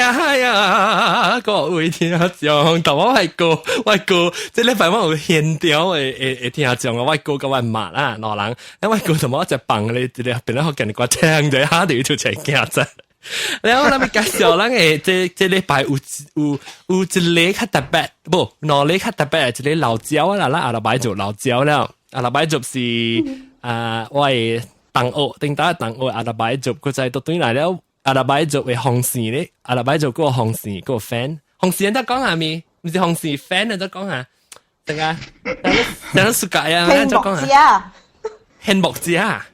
呀，各位聽眾，但我哥，即禮拜我有現條會聽眾啊，我哥個我媽啦，老人，我哥同我一放你，變咗好近個聽者，下就要出嚟驚啫。然後咱們介紹咱誒，這禮拜有一個較特別，不，兩個較特別，一個老椒啦，咱阿拉伯做老椒了，阿拉伯做是我誒同學，頂打同學阿拉伯做，佢就係到對來了。阿拉伯族嘅紅線咧，阿拉伯族嗰個紅線嗰個 fan， 紅線人都講下咪，唔是紅線 fan 人都講下，點解？等暑假啊，人都講下。興木子啊，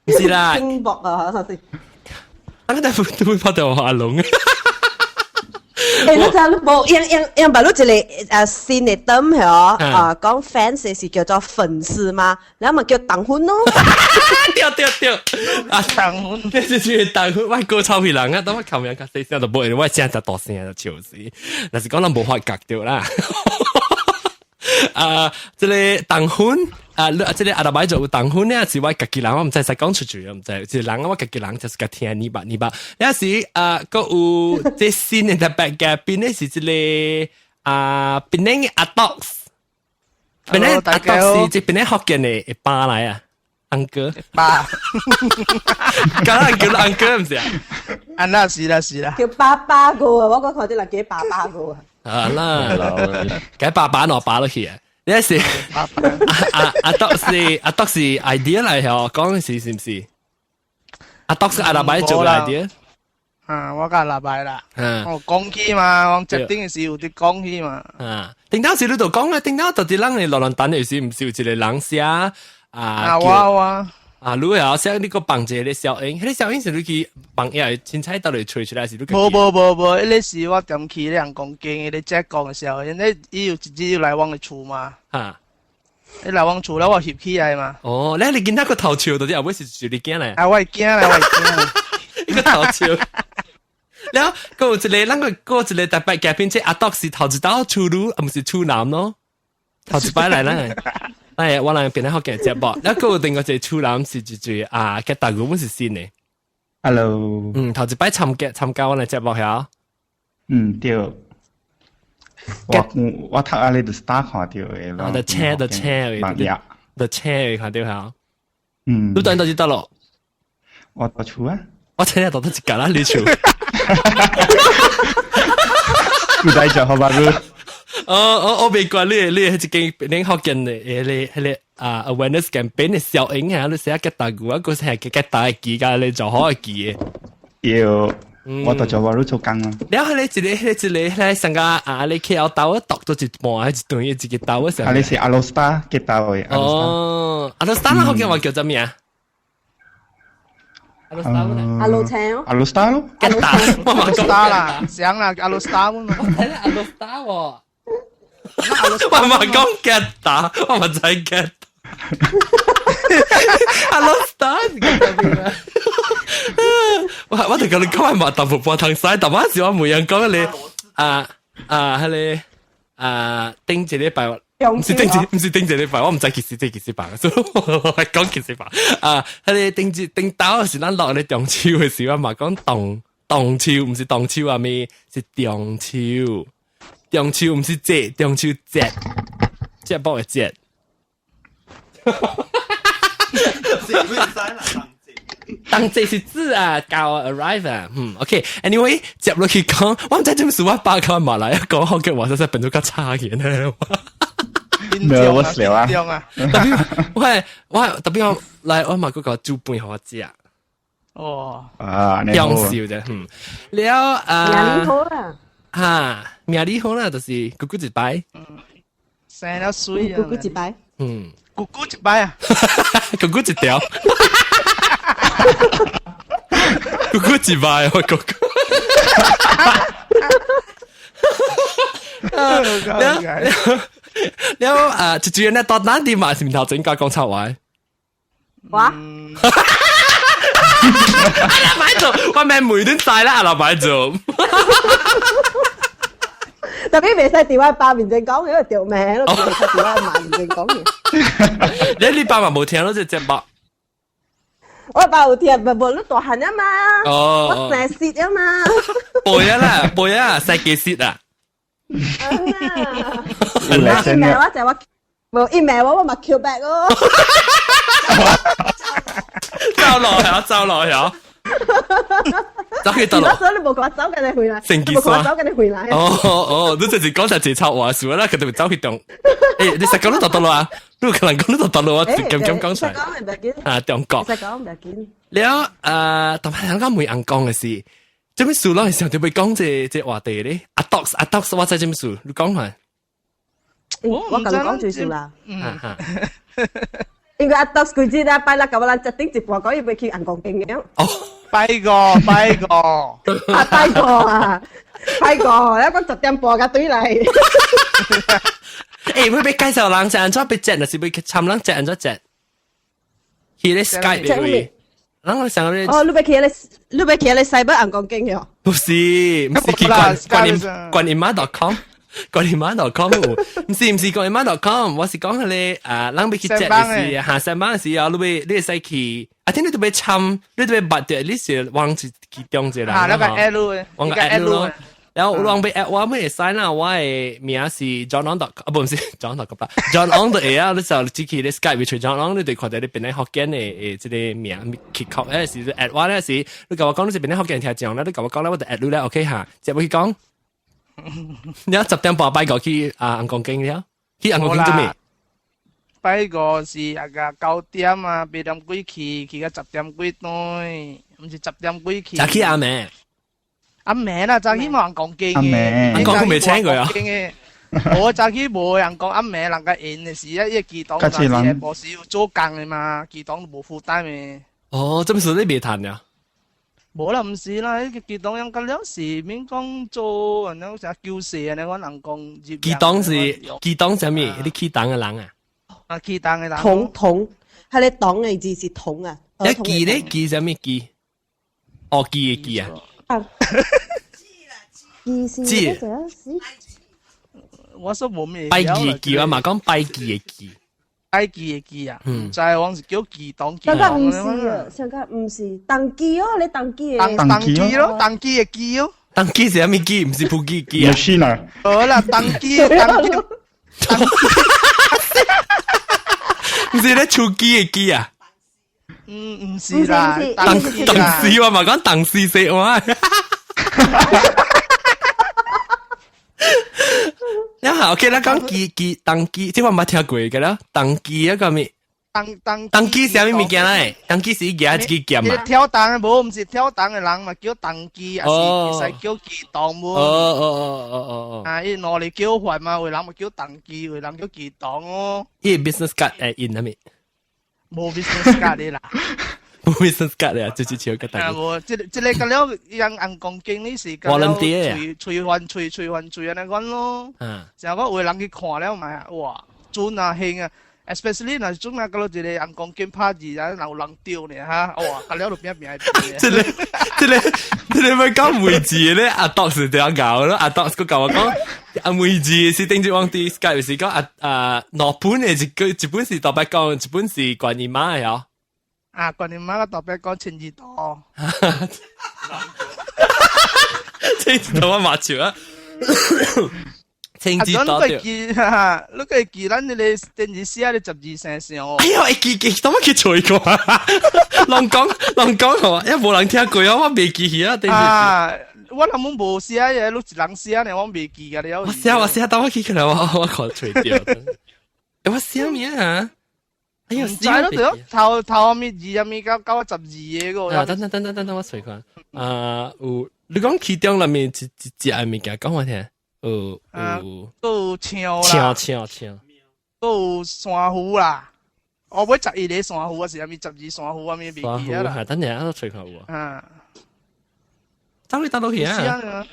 唔是啦。興木啊，首先。我哋會拍到阿龍。你真冇，因白佬一個新嘅燈係講 fans 是叫做粉絲嘛，然後咪叫黨粉咯。對，啊黨粉，你是黨粉，我個臭皮人啊，等我琴日個細聲就冇，我真係大聲就笑死，但是講咱冇法隔掉啦。即個黨粉。即係阿拉伯做黨粉咧，是我家己人，我唔知使講出去，我唔知，即係人我家己人就是個聽你吧。有時個有即新嘅特別嘅，邊咧是即個邊咧阿 dox， 邊咧阿 dox 是即邊咧福建嘅爸嚟啊，安哥爸，咁樣叫安哥唔是啊？啊，那是啦，叫爸爸個啊，我講佢啲人叫爸爸個啊。啦，解爸爸攞爸落去啊！呢是阿德是 idea 嚟喎，講嘅是唔是？阿德是阿拉伯做嘅 idea。我個阿拉伯啦。我講起嘛，我設定嘅時候啲講起嘛。定當時你度講咧，定當到底人嚟落蘭等嘅時唔是有一個人寫我。如果有寫呢個綁住啲小英，啲小英是你去綁嘢，凊彩到嚟吹出來是你。冇，呢時我點去你人講經，你即講嘅時候，你要直接要來往嘅厝嘛。你來往厝啦，我翕起來嘛。哦，你見到個頭潮到底後尾是住你驚嚟？我係驚啦，呢個頭潮。然後嗰個一個，嗰個一個特別嘅片，即阿德是頭一刀處女，唔是處男咯。頭一擺嚟啦。我嚟變得好嘅節目，一個另外一個處男是住嘅大股本是新嘅。Hello。頭一擺參加我嚟節目係。對。我睇下你哋 star 看到嘅咯。The chair 看到係。你等到幾多咯？我到處啊。我聽日到得一格啦，你處。唔使做好吧你。我未講你係一件你學緊嘅awareness campaign 嘅效應啊！你寫嘅大股啊，嗰時係嘅大記㗎，你做好嘅記嘅。要，我到做話都做工啦。然後你一個咧成個你 KL 刀讀到一半還是斷一個刀嘅時候。你是阿羅斯塔嘅刀嘅。哦，阿羅斯塔啦，學緊話叫做咩啊？阿羅青。阿羅斯塔咯。嘅打，阿羅斯塔啦，想啦，阿羅斯塔喎。我睇阿羅斯塔喎。我唔係講 get 打，我唔係 get。阿羅斯塔，我哋講你講係麻豆腐波湯曬，但係時我每人講你係你頂住呢排，唔是頂住呢排，我唔知幾時辦，所以我係講幾時辦。係你頂刀時咱落你中秋嘅時候嘛，講動秋，唔是動秋啊咩？是中秋。中秋唔是節，中秋節波嘅節。當節是字啊，到 arrive 啊，OK。Anyway， 接落去講，我唔知點解我爸佢馬來講好嘅話，真係變咗較差嘅呢。沒有我笑啊！我特別我嚟我買嗰個煮飯好食啊。哦，講笑啫，了壓力好啦。哈，命理好啦，就是咕咕一擺，生得水啊，咕咕一擺，咕咕一擺啊，咕咕一條，咕咕一擺，我咕咕，แล้วจุดๆเนี่ยตอนนั้นดีมาสิม頭整個講臭話，哇！阿拉伯做，我咪每段晒啦，阿拉伯做。特別未使電話八面正講，因為條命咯，未使電話萬面正講嘅。你呢八萬冇聽咯，只隻白。我爸有聽，無你大漢啊嘛，我成蝕啊嘛，背啦，背啊，細幾蝕啊，email 我就我冇 email 我咪 Q back 咯，走落去，走落去。走去得咯。所以你冇講走緊你回來，成件事啊，走緊你回來。哦，你就是講就自抄話數啦，佢哋走去動。誒，你實講都得咯啊，你可能講都得咯啊，咁講出嚟。啊，中國。實講唔要緊。了同埋人家每人講嘅事，做咩數咯？時候就會講這話題咧。阿 docs，我知做咩數？你講下。我同你講最少啦。應該阿 docs 佢知啦，拜啦，咁我哋定直播講要俾佢人講經嘅。哦。拜個，啊拜個啊，拜個，一個10點播嘅對嚟。誒，會俾介紹人隻人咗俾隻，還是俾參人隻人咗隻？佢咧 Skype 嚟嘅，然後上嗰啲。哦，你俾佢西北人講經嘅。不是去觀音媽.com。觀音媽.com 唔是觀音媽.com， 我是講佢哋人俾佢隻嘅事，下上班嘅時候，你使去。I think 你都被參，你都被拔掉，你是忘記其中一啦。那個 L 嘅，忘個 L 咯。然後忘被 L， 我咩使啦？我嘅名是 John On 啊，唔是 John On 咁啦。John On 的嘢啊，你就自己你 Skype 除 John On， 你對佢哋你邊啲學緊嘅即係名 kick off 咧是 at 我咧是，你同我講你是邊啲學緊聽講咧，你同我講咧我就 at 你咧 OK 嚇，接會講。你10點半拜個去硬講經了，去硬講經做咩？拜個是9點啊，8點幾去到10點幾對，唔是10點幾去。就去阿妹。阿妹啦，就去冇人講經嘅。阿妹，人講佢未請佢啊？我就去冇人講阿妹，人家演嘅是一記檔，但係冇事要做工嘅嘛，記檔都冇負擔嘅。哦，咁所以你未談呀？冇啦，唔是啦，呢個記檔有咁有時免講做，然後成日叫蛇，你講人講接。記檔係咩？啲記檔嘅人啊？啊，記檔嘅人。統係你黨嘅字是統啊。一記咧記係咩記？哦，記嘅記啊。記。我說冇咩。拜記嘅記啊嘛，講拜記嘅記。拜記嘅記啊，就係往時叫記檔記。香港唔是啊，香港唔是當記哦，你當記嘅。當記咯，當記嘅記哦。當記係咩記？唔是撲記記啊。machine 好啦，當記。唔是咧出機嘅機啊？唔是啦，當時我咪講當時食我。一下 OK 啦，講記當機，即係我冇聽過嘅啦。當機一個咩？當機係咩物件咧？當機是嘢自己劍啊？跳檔嘅冇，唔是跳檔嘅人嘛，叫當機，還是叫記檔冇？哦。啊，伊攞嚟叫飯嘛，為人咪叫當機，為人叫記檔哦。伊 business card in 係咪？冇 business card 嘅啦。冇 business card 啊，直接超個大。冇，即個咁樣人講經呢時間，隨安尼講咯。成日講為人去看了咪，哇，準啊興啊！ especially 嗱，中啊，嗰度一個人講經 party 啊，有人丟呢嚇，哇！隔離度邊邊係即係咪講梅子咧？阿 Docs 就有搞咯，阿 Docs 佢教我講，阿梅子是頂住往啲 Skype 是講諾本嘅一本是特別講，一本是觀音媽嘅嗬。啊，觀音媽嘅特別講千字多。千字多我麻雀啊！清字多掉，你個記咱你哋電視寫你12聲聲哦。哎呀，記點乜記錯過啊？亂講好啊，因為冇人聽過啊，我未記起啊。啊，我根本冇寫嘅，你一人寫呢，我未記㗎，你有。我寫，等我記起來，我講錯掉。我寫咩啊？哎呀，寫咯，頭面字入面搞12嘢個。啊，等我隨看。你講其中裏面一係物件講我聽。有槍，有山虎啦。我買11個山虎，是咪12山虎？我咪未記啦。係等陣我隨看喎。啊，走去啊！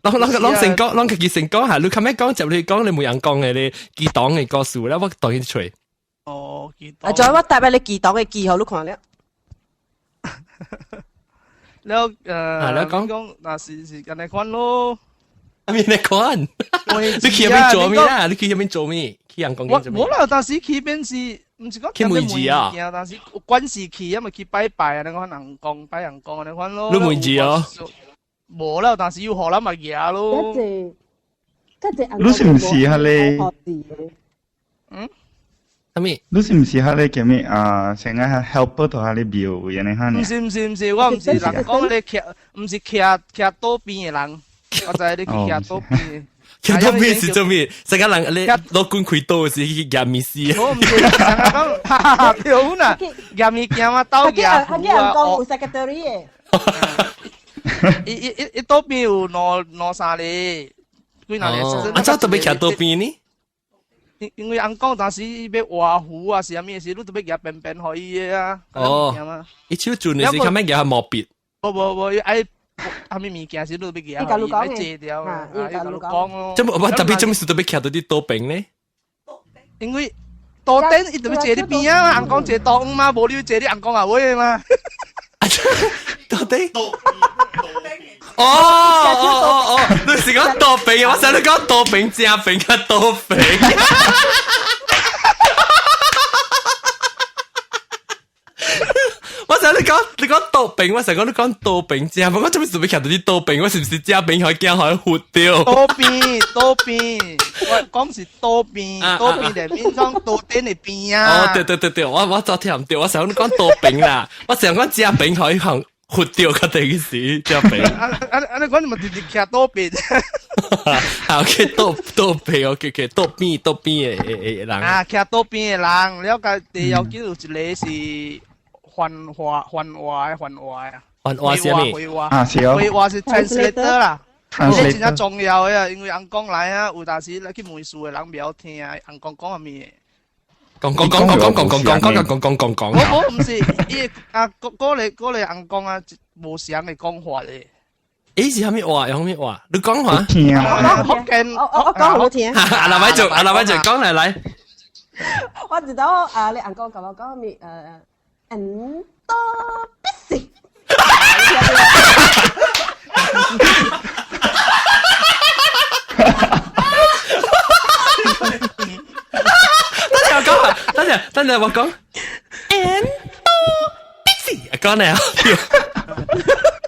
啷成歌，啷佢成歌嚇？你琴日講就你講，你冇人講嘅你記檔嘅歌數咧，我當然隨。哦，記檔。仲有我帶俾你記檔嘅記號，你看咧。แล้ว講嗱是人哋看咯。ไม่ได้คนนี่คือยังไม่โจมี่นะนี่คือยังไม่โจมี่คือยังกองกินโจมี่我啦，但是佢邊是唔是講去梅子啊，但是有關係去，因為去拜拜啊，你講人講拜人講，你講咯。你梅子啊？冇啦，但是要學啦咪嘢咯。你是唔是下咧？嗯？咩？你是唔是下咧叫咩啊？成日 helper 同下你廟嘅你看。唔是，我唔是人講你騎，唔是騎多邊嘅人，我就係你騎多邊。騎多邊是做咩？成個人你攞罐開刀是去夾面試。我唔是，成日講哈哈屌呐，夾面夾嘛刀夾。佢啲人講有 secretary 嘅。一多邊有攞啥咧？幾難咧？啊，真特別騎多邊呢？因為人講，但是要畫虎啊，是啥物事，你特別夾便便可以嘅啊。哦，伊超準你是看咩夾係毛筆？冇，愛啥物物件是你特別夾，愛借掉啊，要甲你講咯。咁我特別做咩事特別騎到啲多餅呢？因為多頂伊特別借啲邊啊，人講借多嘛，無你要借啲人講啊會嘛。多頂。哦，你是講多餅，我想你講多餅加餅加多餅。我想你講多餅，我成日講你講多餅加，我做咩事要騎到啲多餅？我是唔是加餅可以驚可以活掉？多邊，我講是多邊嚟邊講多頂嚟邊啊！哦，對，我就聽唔到，我想講多餅啦，我成日講加餅可以行。活掉個地市，只餅。你講你咪直接騎多邊。好嘅，多邊，OK，多邊嘅人。啊，騎多邊嘅人，了解第有幾有一個是幻話啊。幻話是咩？啊，是哦。繪畫是 translator 啦。translator 真正重要嘅，因為人講來啊，有陣時你去問書嘅人唔好聽，人講係咩？講，我唔是，嗰你人講啊，無相嘅講法咧。誒是蝦米話？有蝦米話？你講話？聽啊！我講好聽。阿劉偉做，講嚟。我知道你人講咁講咪多必死。等陣我講 ，Endo Dixie，講嚟啊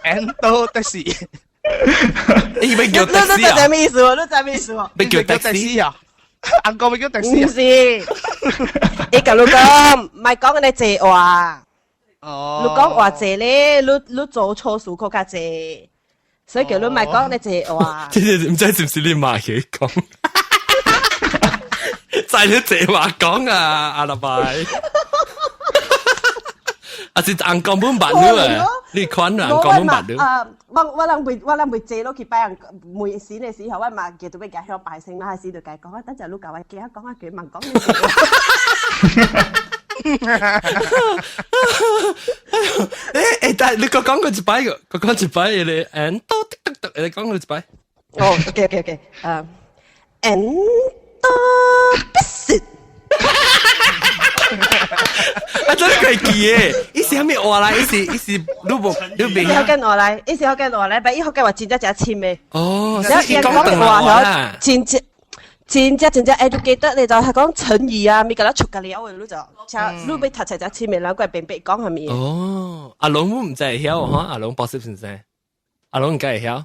，Endo Dixie，你咪叫的士啊？你咩意思？你咩意思？咪叫的士啊？人講咪叫的士啊？唔是，你咁你講，唔係講你借話，哦，你講話借咧，你做錯事嗰家借，所以叫你唔係講你借話。唔知是唔是你媽嘅講？就係你借話講啊，阿立拜，啊是硬講本白料啊，你款硬講本白料。我諗會借咯，佢拜人每時嘅時候，我嘛叫到俾家鄉拜聖啦，喺時度計講，等陣你教我記下講一句問講你。但係你講佢一擺嘅，佢講一擺嘅你，and 多你講佢一擺。哦 ，OK， and。啊，真係佢記嘅，伊是蝦米話啦？伊是你未學緊話嚟，伊是學緊話嚟，但伊學緊話真正深嘅。哦，然後伊講嘅話係真正 educated，你就係講成語啊，咪咁樣出嘅了嘅，你就你俾讀齊就深嘅，然後佢並別講係咪？哦，阿龍唔知係曉嚇，阿龍博士先生，阿龍唔該係曉。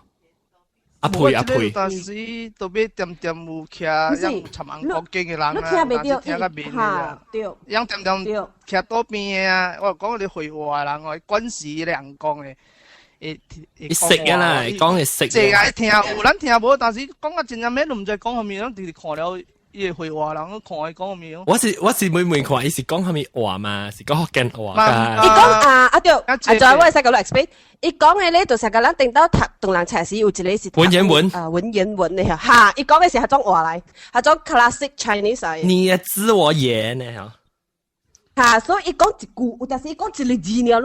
阿培，但是特別點有騎讓尋人國經嘅人啊，但是聽個面嘅，讓點騎多邊嘅啊，我講你會話人，我軍事嘅人講嘅，你識嘅啦，講係識。即係聽有人聽無，但是講個真正咩都唔知講係咩，直直看了伊會話人，看伊講係咩。我是每看，伊是講係咩話嘛，是講福建話㗎。伊講阿對，再我使個 explain。伊講嘅咧，就成個人定到讀同人測試有一個是文言文，文言文嘅嚇，伊講嘅是係種話嚟，係種 classic Chinese 嚟。你嘅自我言呢嚇？嚇，所以伊講一句，有陣時伊講一個字呢，你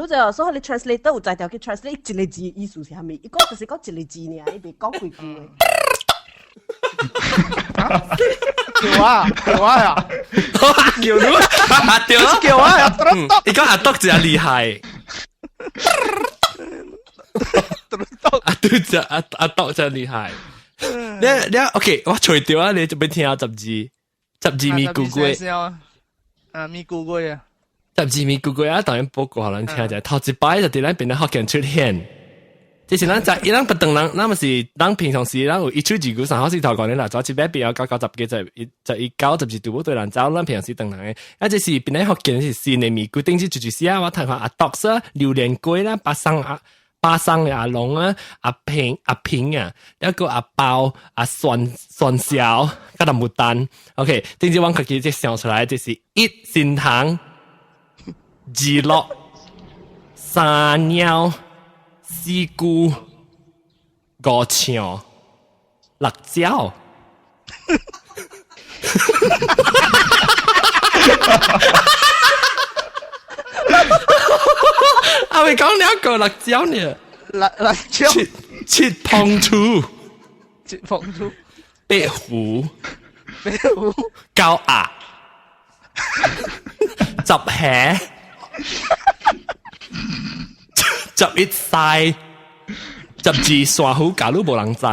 就所以你 translate 都有在條去 translate 一個字意思是係咪？伊講就是講一個字呢，伊未講幾句嘅。叫啊叫啊！你講阿篤就厲害。阿篤就阿篤就厲害。你 OK， 我除掉啊，你就俾聽下十字咪咕咕。咪咕龜啊，12咪咕龜啊，當然報告互咱聽者，頭一擺就佇咱邊咧福建出現。即是咱在伊咱不等人，那麼是咱平常時咱有一出二句三好四頭講咧啦，早一擺變到90幾11 12度對人走，咱平常時等人嘅。啊，即是邊咧福建是新嘅咪咕，頂住住時啊，我睇下阿獨色、榴蓮龜啦、巴桑嘅阿龍啊、阿平啊，一個阿包、阿蒜小、加條木蛋。OK， 頂住我自己即想出來，就是一仙糖、二樂、三鳥。絲菇、五腸、辣椒，啊！咪講兩個辣椒呢？辣椒，切碰醋，壁虎，膠鴨，執蝦。11曬，12耍虎，假如無人知。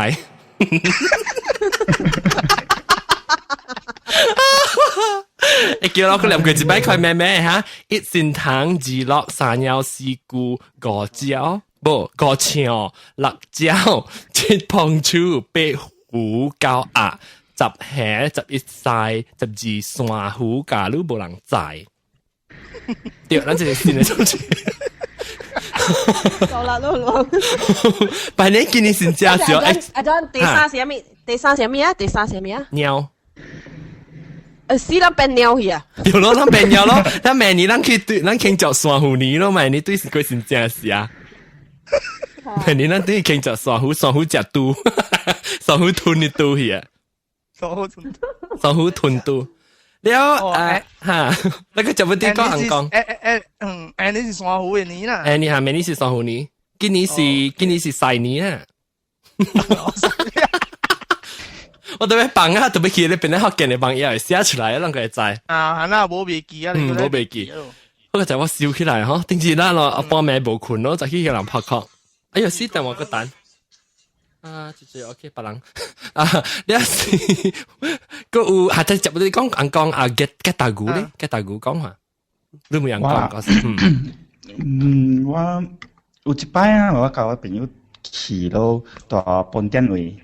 你叫我佢兩句一擺開咩咩嚇？一仙糖、二樂、三鳥、絲菇、五椒，五腸、辣椒、切碰醋、壁虎、膠鴨、執蝦、11曬、12耍虎，假如無人知。對，咱這個新嘅東西。夠啦，都攞。百年見你先加少。阿 John， 第三是咩？第三是咩啊？第三是咩啊？鳥。死啦變鳥去啊！有咯，咱變鳥咯，咱明年咱去對，咱慶祝雙虎年咯，明年對是鬼先正事啊。明年咱對慶祝雙虎食豬，雙虎吞你肚去啊。雙虎吞肚。了哈，那個就不對講人講。你是雙虎嘅年啦。你下面你是雙虎年，今年是細年啊。我特別幫啊，特別記得邊咧學見你幫嘢寫出來，讓佢知。啊，那冇筆記啊，冇筆記。嗰個就我笑起來嗬，定時咱咯，半暝無困咯，就去叫人拍殼。哎呀，死等我個蛋。啊，就 OK， 別人啊，你是個有下晝你講啊，get 大鼓咧，get 大鼓講下，你冇人講嗰時。我有一擺啊，我甲我朋友去咯，到飯店位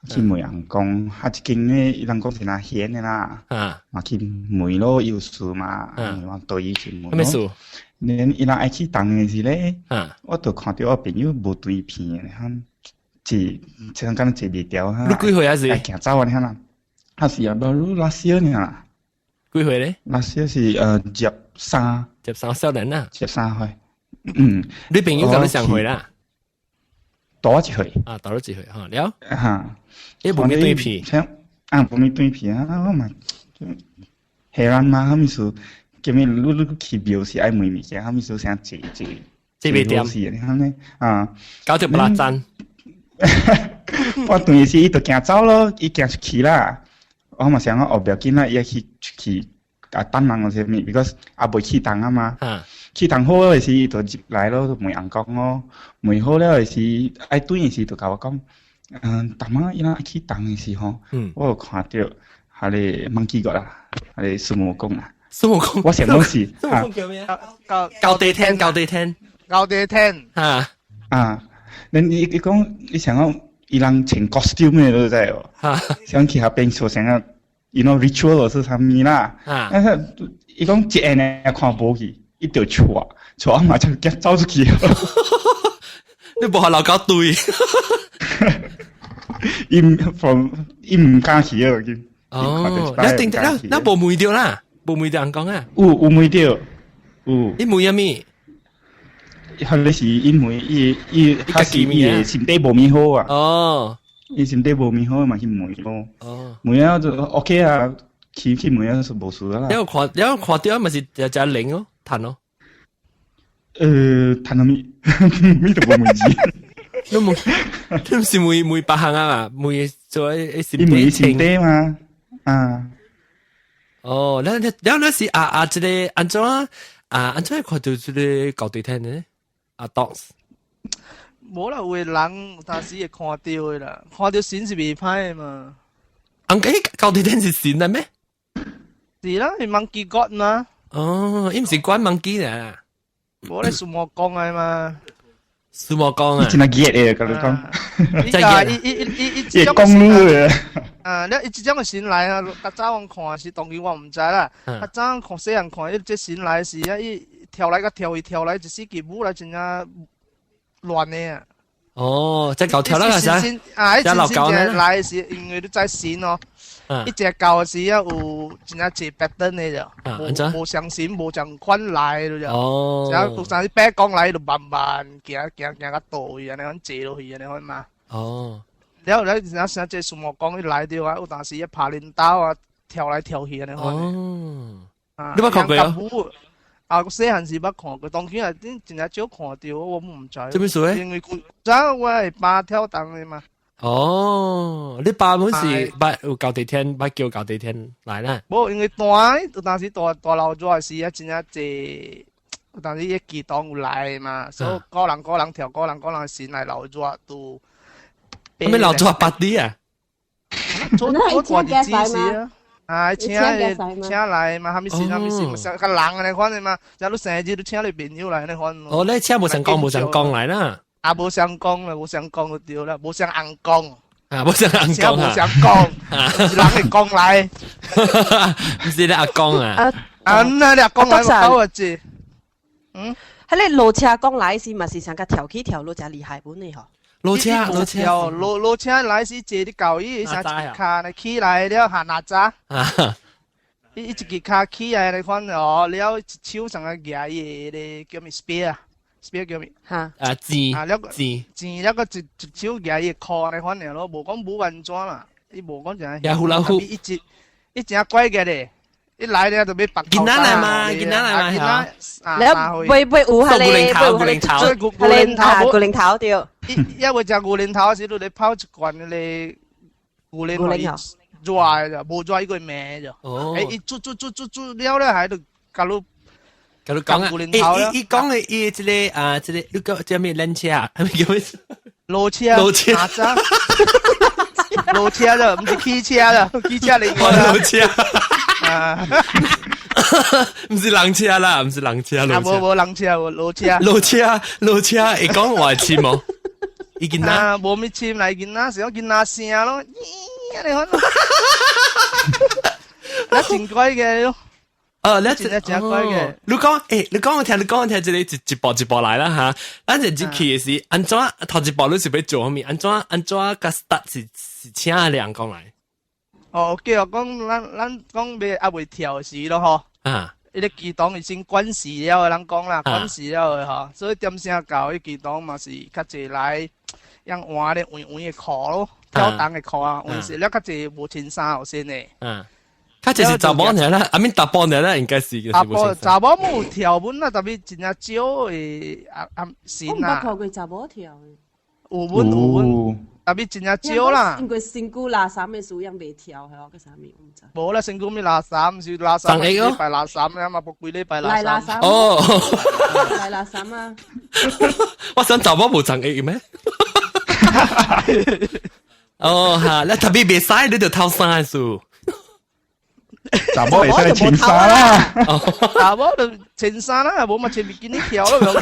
去問人講，一間咧，伊人講是哪顯嘅啦，嘛去問咯，有事嘛，我對伊去問。咩事？連伊人愛去當嘅時咧，我就看到我朋友無對片嘅，像敢坐袂掉哈。你幾歲啊？是？行走啊，你看啦，還是啊，不拉少呢啦。幾歲咧？拉少是13少年啊。13歲。你朋友咁你上歲啦？多一歲。啊，多咗一歲哈，了。哈。你冇咩對片？冇咩對片啊！我嘛，係人嘛，他們說，叫咩？你去廟是愛買物件，他們說想借袂掂。是你看呢？啊。搞條不拉贊。我當時伊就行走咯，伊行出去啦。我嘛想講，不要緊啦，伊去等人嗰些物 ，because 也未去等啊嘛。去等好嗰時，伊就入來咯，就問人講咯，問好了嗰時，愛對嗰時就甲我講，大媽伊拉去等嗰時吼，我有看到下個猛雞角啦，下個孫悟空啊。孫悟空，我想講是孫悟空叫咩啊？教地聽。啊。你講，你想講伊人穿 costume 嘅都知哦，想去下邊做成個 ritual 是啥物啦？但是伊講一下呢看無去，伊就錯嘛就夾走出去。你無下老搞對，伊唔敢去啊！哦，一定得啦，那無梅掉啦，無梅掉人講啊，有梅掉，有。你梅咩物？佢你是因為伊他是伊心地無咪好啊。哦，伊心地無咪好嘛去問咯。哦，問啊就 OK 啊，去問啊就無事啦。有看到咪是就零咯，彈咯。彈到咪都冇梅字。你唔是梅百行啊嘛？梅做一心地嘛。啊。哦，那是這個安怎啊？安怎看到這個搞對聽呢？dogs， 冇啦，會人但是會看到嘅啦，看到線是未歹嘅嘛。搞對聽是線啦咩？是啦，係monkey god 嘛。哦，伊毋是關門機啦，我咧數莫講嘅嘛。數莫講啊，真係熱嘅，甲你講。真熱。熱公路嘅。你一種嘅先來啊，較早我看是當然我唔知啦。較早看細人看，即先來是啊，伊跳來個跳去跳來，一時幾舞來真正亂嘅啊。哦，即狗跳啦，係咪？啊，一隻來是因為你在線咯。一隻狗是啊有真正一白燈嘅就，無上線無上款來咯就。哦。然後上啲白光來就慢慢行個道去，安尼樣坐落去，安尼樣嘛。哦。然後像這數目講一來的話，有當時一爬領導啊，跳來跳去安尼樣。哦。你捌看過啊？啊，我細漢時捌看過，當然係真係少看到，我唔知。做咩事咧？因為早我係爸跳檔嘅嘛。哦，你爸本是捌有教地天，捌叫教地天來啦。冇，因為大，當時大老早時啊，真係濟，當時一機檔有來嘛，所以個人跳，個人先來老早都。咩老早八啲啊？做大啲知識啊！啊，請來嘛，還沒先，嘛，像個人嚟款嘅嘛，假如生日都請你朋友來嚟款。哦，你請無相講來啦。啊，無相講啦，無相講就對啦，無相硬講。啊，無相硬講啊。無相講，是人嚟講來。唔是你阿公啊？啊，那你阿公來我我知。嗯，喺你路車講來時，嘛是上個跳起跳路真厲害本嚟嗬。路車來時坐啲舊衣，上一卡嚟起來了下哪吒。一隻卡起來嚟款哦，了手上個夾嘢咧叫咩 spear。spear 叫咩？嚇箭啊！箭一個一手夾嘢靠嚟款嚟咯，無講冇運裝啦，伊無講就係。有胡老虎。一隻乖嘅咧，一來咧就俾白。見哪嚟嘛？見哪嚟嘛？你背烏下你，古靈頭掉。一會就古靈頭時，你拋一罐你古靈頭抓就冇抓一個名就。哦。誒，一捉了咧喺度搞到。佢講啊，伊講嘅伊即個啊，即個你講叫咩輪車啊？係咪叫咩？路車。路車就唔是汽車啦，汽車嚟嘅。路車。啊，唔是人車啦，唔是人車。啊，冇人車，路車。路車，會講話簽冇？伊見哪？冇咩簽嚟見哪？成日見哪聲咯？咦，你看，那真怪嘅咯。你真乖嘅。你講我聽，即係一步一步來啦嚇。咱就入去嘅是安怎頭一步你是要做咩？安怎個 start 是請人講來。哦，叫我講咱講要未跳時咯嗬。啊，伊個機檔已經關事了，人講啦，關事了嘅嗬。所以點聲教伊機檔嘛是較濟來用換咧換嘅褲咯，跳檔嘅褲啊，換時了較濟無穿衫後先嘅。嗯。佢就是查某人啦，阿面大波人啦，應該是嘅。查某冇跳本啦，特別真係少誒線啊。我唔過佢查某跳嘅。有本，特別真係少啦。因為身軀拉衫嘅數樣未跳係我嘅衫面，我唔知。冇啦，身軀咪拉衫，是拉衫。禮拜拉衫啊嘛，冇幾禮拜拉衫。哦，來拉衫啊！我想查某冇長嘅咩？哦嚇，你特別未使你就偷衫數。查某會使穿衫啦，查某就穿衫啦，冇咪穿比基尼跳咯。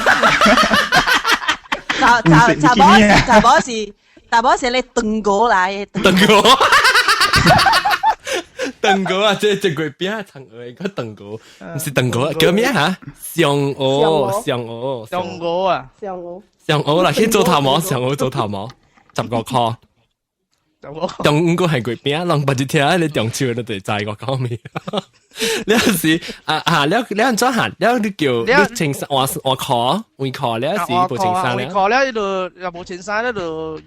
查某是你燉果來，燉果啊！即係貴邊層嘅個燉果，唔是燉果，叫咩嚇？上鵝啦，先做頭毛，上鵝做頭毛，15塊。中午係貴邊，人不知聽你中秋都對知我講咩？你有時你安怎行？你叫你穿衫換褲，你有時冇穿衫咧。換褲咧，又冇穿衫咧，就有一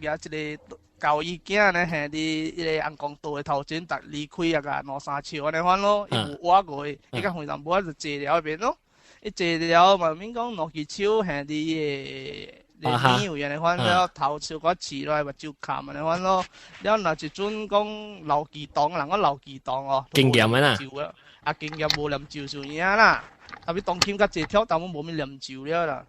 個舊衣件咧，係啲一個陽光道嘅頭前突離開啊個兩三尺安尼款咯，伊有挖過去，伊個會上冇就坐了邊咯，伊坐了嘛，免講攞支手係啲。你有人嚟款了頭笑嗰次咯，目睭冚嚟款咯。了嗱一陣講留記檔，人講留記檔哦。經驗啊啦，啊經驗冇啉酒算嘢啦。特別當天甲一跳，但我冇咩啉酒了啦。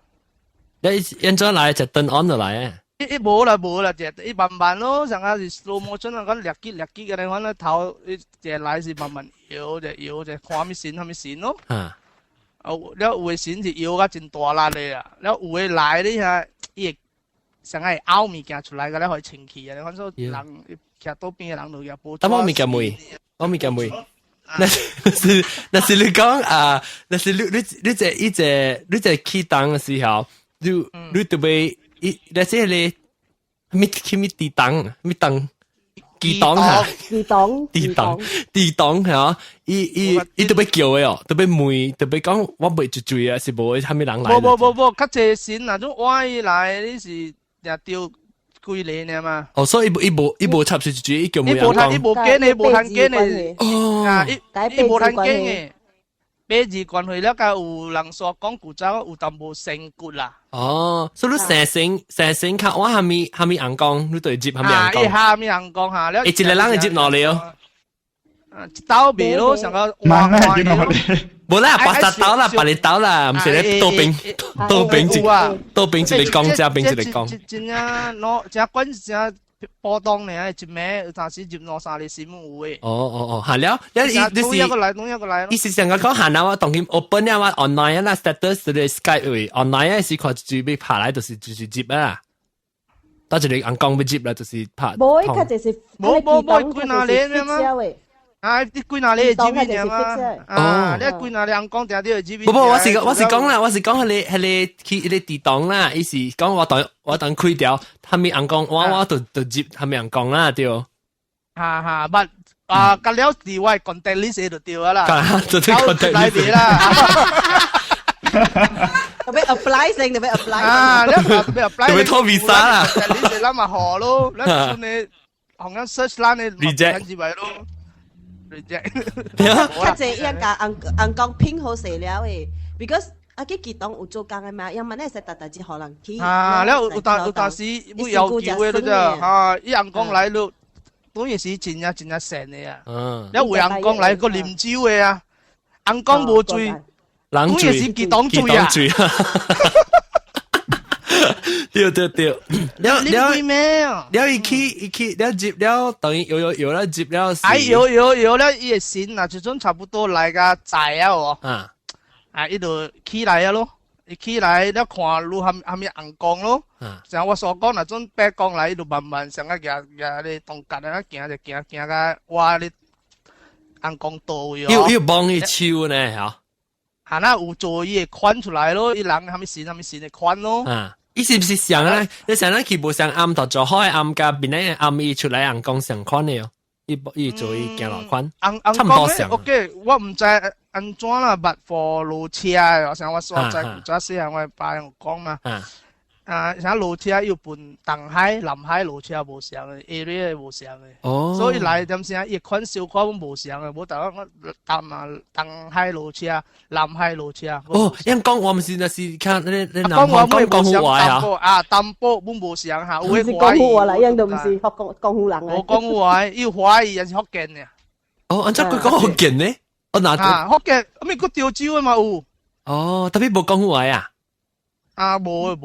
你現在來就等安就來啊？冇啦，就一慢慢咯，上下是 slow motion 啊，講略擊嘅嚟款咧頭，一來是慢慢搖就看咩線咯。了有诶神是摇甲真大力诶啊，了有诶来你遐伊会上爱拗物件出来，个了互伊清气啊！你看说人徛倒边诶人就也无。但我物件袂，我物件袂。那是你讲啊，那是你在起档嘅時候，你特別那些咧，咪地檔咪檔。地檔嚇，地檔係啊！伊特別叫嘅哦，特別霉，特別講我袂一嘴啊，是無蝦米人來。無，較濟神那種歪來，你是也丟幾年嘅嘛？哦，所以伊無插一嘴，伊叫冇人講。伊無驚嘅，無趁驚嘅。哦，伊無趁驚嘅。八字關係了，甲有人說講古早有淡薄成骨啦。哦，所以你成身卡我蝦米硬講，你對接蝦米硬講？蝦米硬講嚇，了。一個人會接落嚟哦。刀尾咯，成個慢慢接落嚟。冇啦，八十刀啦，八你刀啦，唔是咧多兵一嚟講，加兵一嚟講。真啊，攞只滾只。波動呢，一咩？有陣時接攞曬你閃有誒。哦，係了，東一個嚟。意思上講行啦，我當佢 open 呀，我 online 啦 status 對 Skype 喂 online 係看住被拍來就是接啦。到這裡硬講要接啦，就是拍。冇，佢就是冇，歸哪裡咩嘛？啊！你歸哪裡係接咩嘛？啊！你歸哪裡硬講定啲係接咩？不，我是講啦，我是講係地檔啦，意思講我當開掉，係咪硬講？我就接係咪硬講啦？對。哈，不隔了地位 contact list 就掉啦。就啲 contact list 啦。特別 apply 性，特別 apply。啊，你特別 apply。特別拖 visa 啦。你哋諗下河咯，你算你紅人 search 啦，你 reject 字位咯。較濟一家硬講拼好勢了誒 ，because 啊啲結黨有做工嘅嘛，因為咧實大隻可能去。啊，你有當時會有機會咯啫，嚇！一硬講嚟咯，當然是真正成嘅啊。你會硬講嚟個念招嘅啊，硬講冇罪，當然是結黨罪啊。對，你咩啊？了一起了接了，等於有了接了。有了，伊個線啊，就種差不多來個仔啊喎。伊就起來啊咯，伊起來了看路下面硬光咯。像我所講那種白光來，伊就慢慢上個夾你動格啊，行個哇你硬光到喎。要幫伊手呢嚇。係啦，有做伊個寬出來咯，伊人下面線嘅寬咯。伊是不是想咧？你想咧，佢無想暗頭做開暗甲邊咧暗伊出來硬講上寬嘅哦。伊做伊行落寬，差唔多上。OK， 我唔知安怎啦，but for 路車，我想我所在古早時候我爸有講嘛。像路車要搬東海、南海路車無上嘅 ，area 無上嘅。哦。所以來點先一款小款無上嘅，冇得我東海路車、南海路車。哦，因講我唔是那是看你南方講話呀。啊，淡薄本無上嚇，有啲華語。講話啦，因都唔是講湖人嘅。我講華語，要華語人是福建嘅。哦，按照佢講福建呢？我哪啊，福建，咁咪個潮州啊嘛有。哦，特別冇講華啊。啊，冇，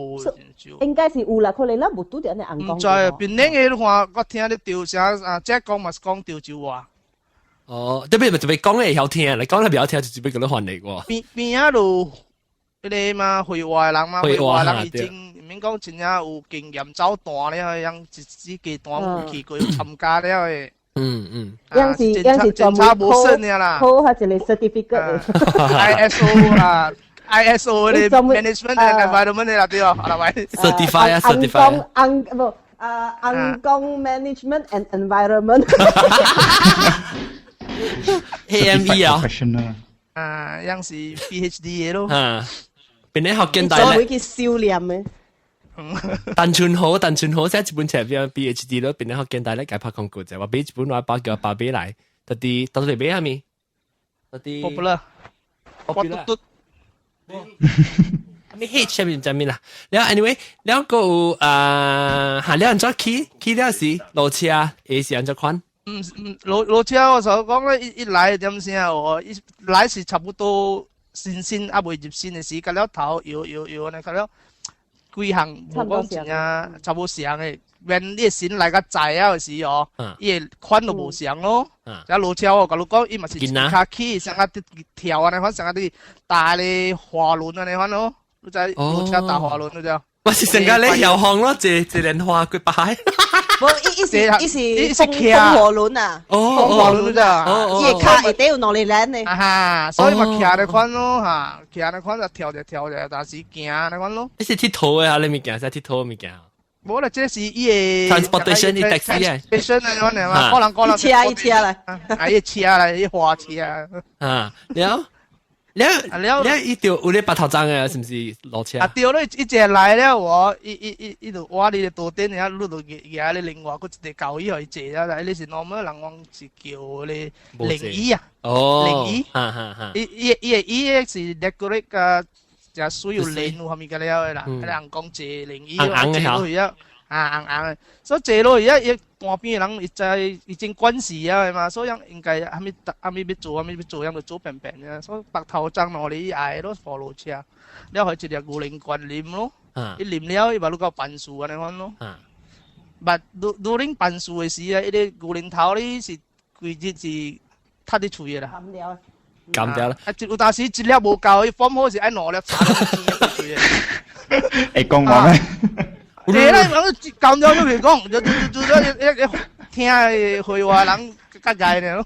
應該是有啦，可能啦冇拄着你硬講。唔知，邊領嘅話，我聽你調聲啊，即係講咪講潮州話。哦，特別講你會曉聽，你講你唔曉聽就只不過你翻嚟喎。邊啊度，你嘛會話人嘛，會話人已經唔免講真正有經驗走單咧，樣自己單有去過參加咧嘅。樣是全部冇信嘅啦。考下一個 certificate。ISO 啊。ISO 嘅 management and environment 嚟啦，對啊，係咪 ？certify 啊 ，certify。硬講 management and environment。AME 啊。樣是 PhD 嘅咯。邊啲學見大咧？會叫少年嘅。鄧春豪寫一本冊叫 PhD 咯，邊啲學見大咧？解拍廣告就話俾一本話包叫爸俾嚟，到底俾係咪？到底。popular。ไม่เฮ็ดใช่ไหมจำไม่ละแล้ว anyway แล้วก็หาแล้วอันจะขี่แล้วสิรถ車是อันจะควันรถ車我所講咧一來點先啊我一來是差不多新啊未入新嘅時間了頭搖呢個了幾項無講真啊，差不多像誒。when 你先來個債啊時哦，伊個款都無像咯。只路車我甲你講，伊嘛是一卡起，像啊啲跳啊，你看像啊啲大咧滑輪啊，你看咯，你知路車大滑輪你知？我是成個咧搖行咯，一蓮花佢擺。無，伊是風火輪啊，風火輪咋？伊個卡會掉落嚟輪呢。啊，所以嘛徛咧款咯嚇，徛咧款就跳者，但是行咧款咯。你是鐵佗嘅嚇，你物件係鐵佗物件。冇啦，這是伊個 transportation，伊 taxi 啊 ，transportation 啊，你嘛，可能伊車啦，伊車啦，伊花車啊，了，伊條有咧白頭章嘅，是唔是落車？啊，對咧，一隻來了，我伊就挖你嘅多點，然後你就夾你另外嗰一個舊椅去坐啦，你是 normal 人講是叫你靈椅啊，靈椅，伊是 decorate 個。就需要練喎，後面嘅了嘅啦，係人講坐靈椅，坐落去啊，硬，所以坐落去啊，伊旁邊嘅人已經關事啊嘛，所以應該後面要做，樣就做平嘅，所以白頭章落嚟嗌咯，火路車，了佢一條牛靈棍啉咯，伊啉了伊話你個辦事啊，你看咯，但du恁辦事嘅時啊，伊啲牛靈頭咧是規日是塌啲喙嘅啦。減掉啦！有當時資料無夠，伊放好時愛攞了查到錢嘅。會講我咩？誒，咱講咗都未講，就一聽會話人夾解呢咯。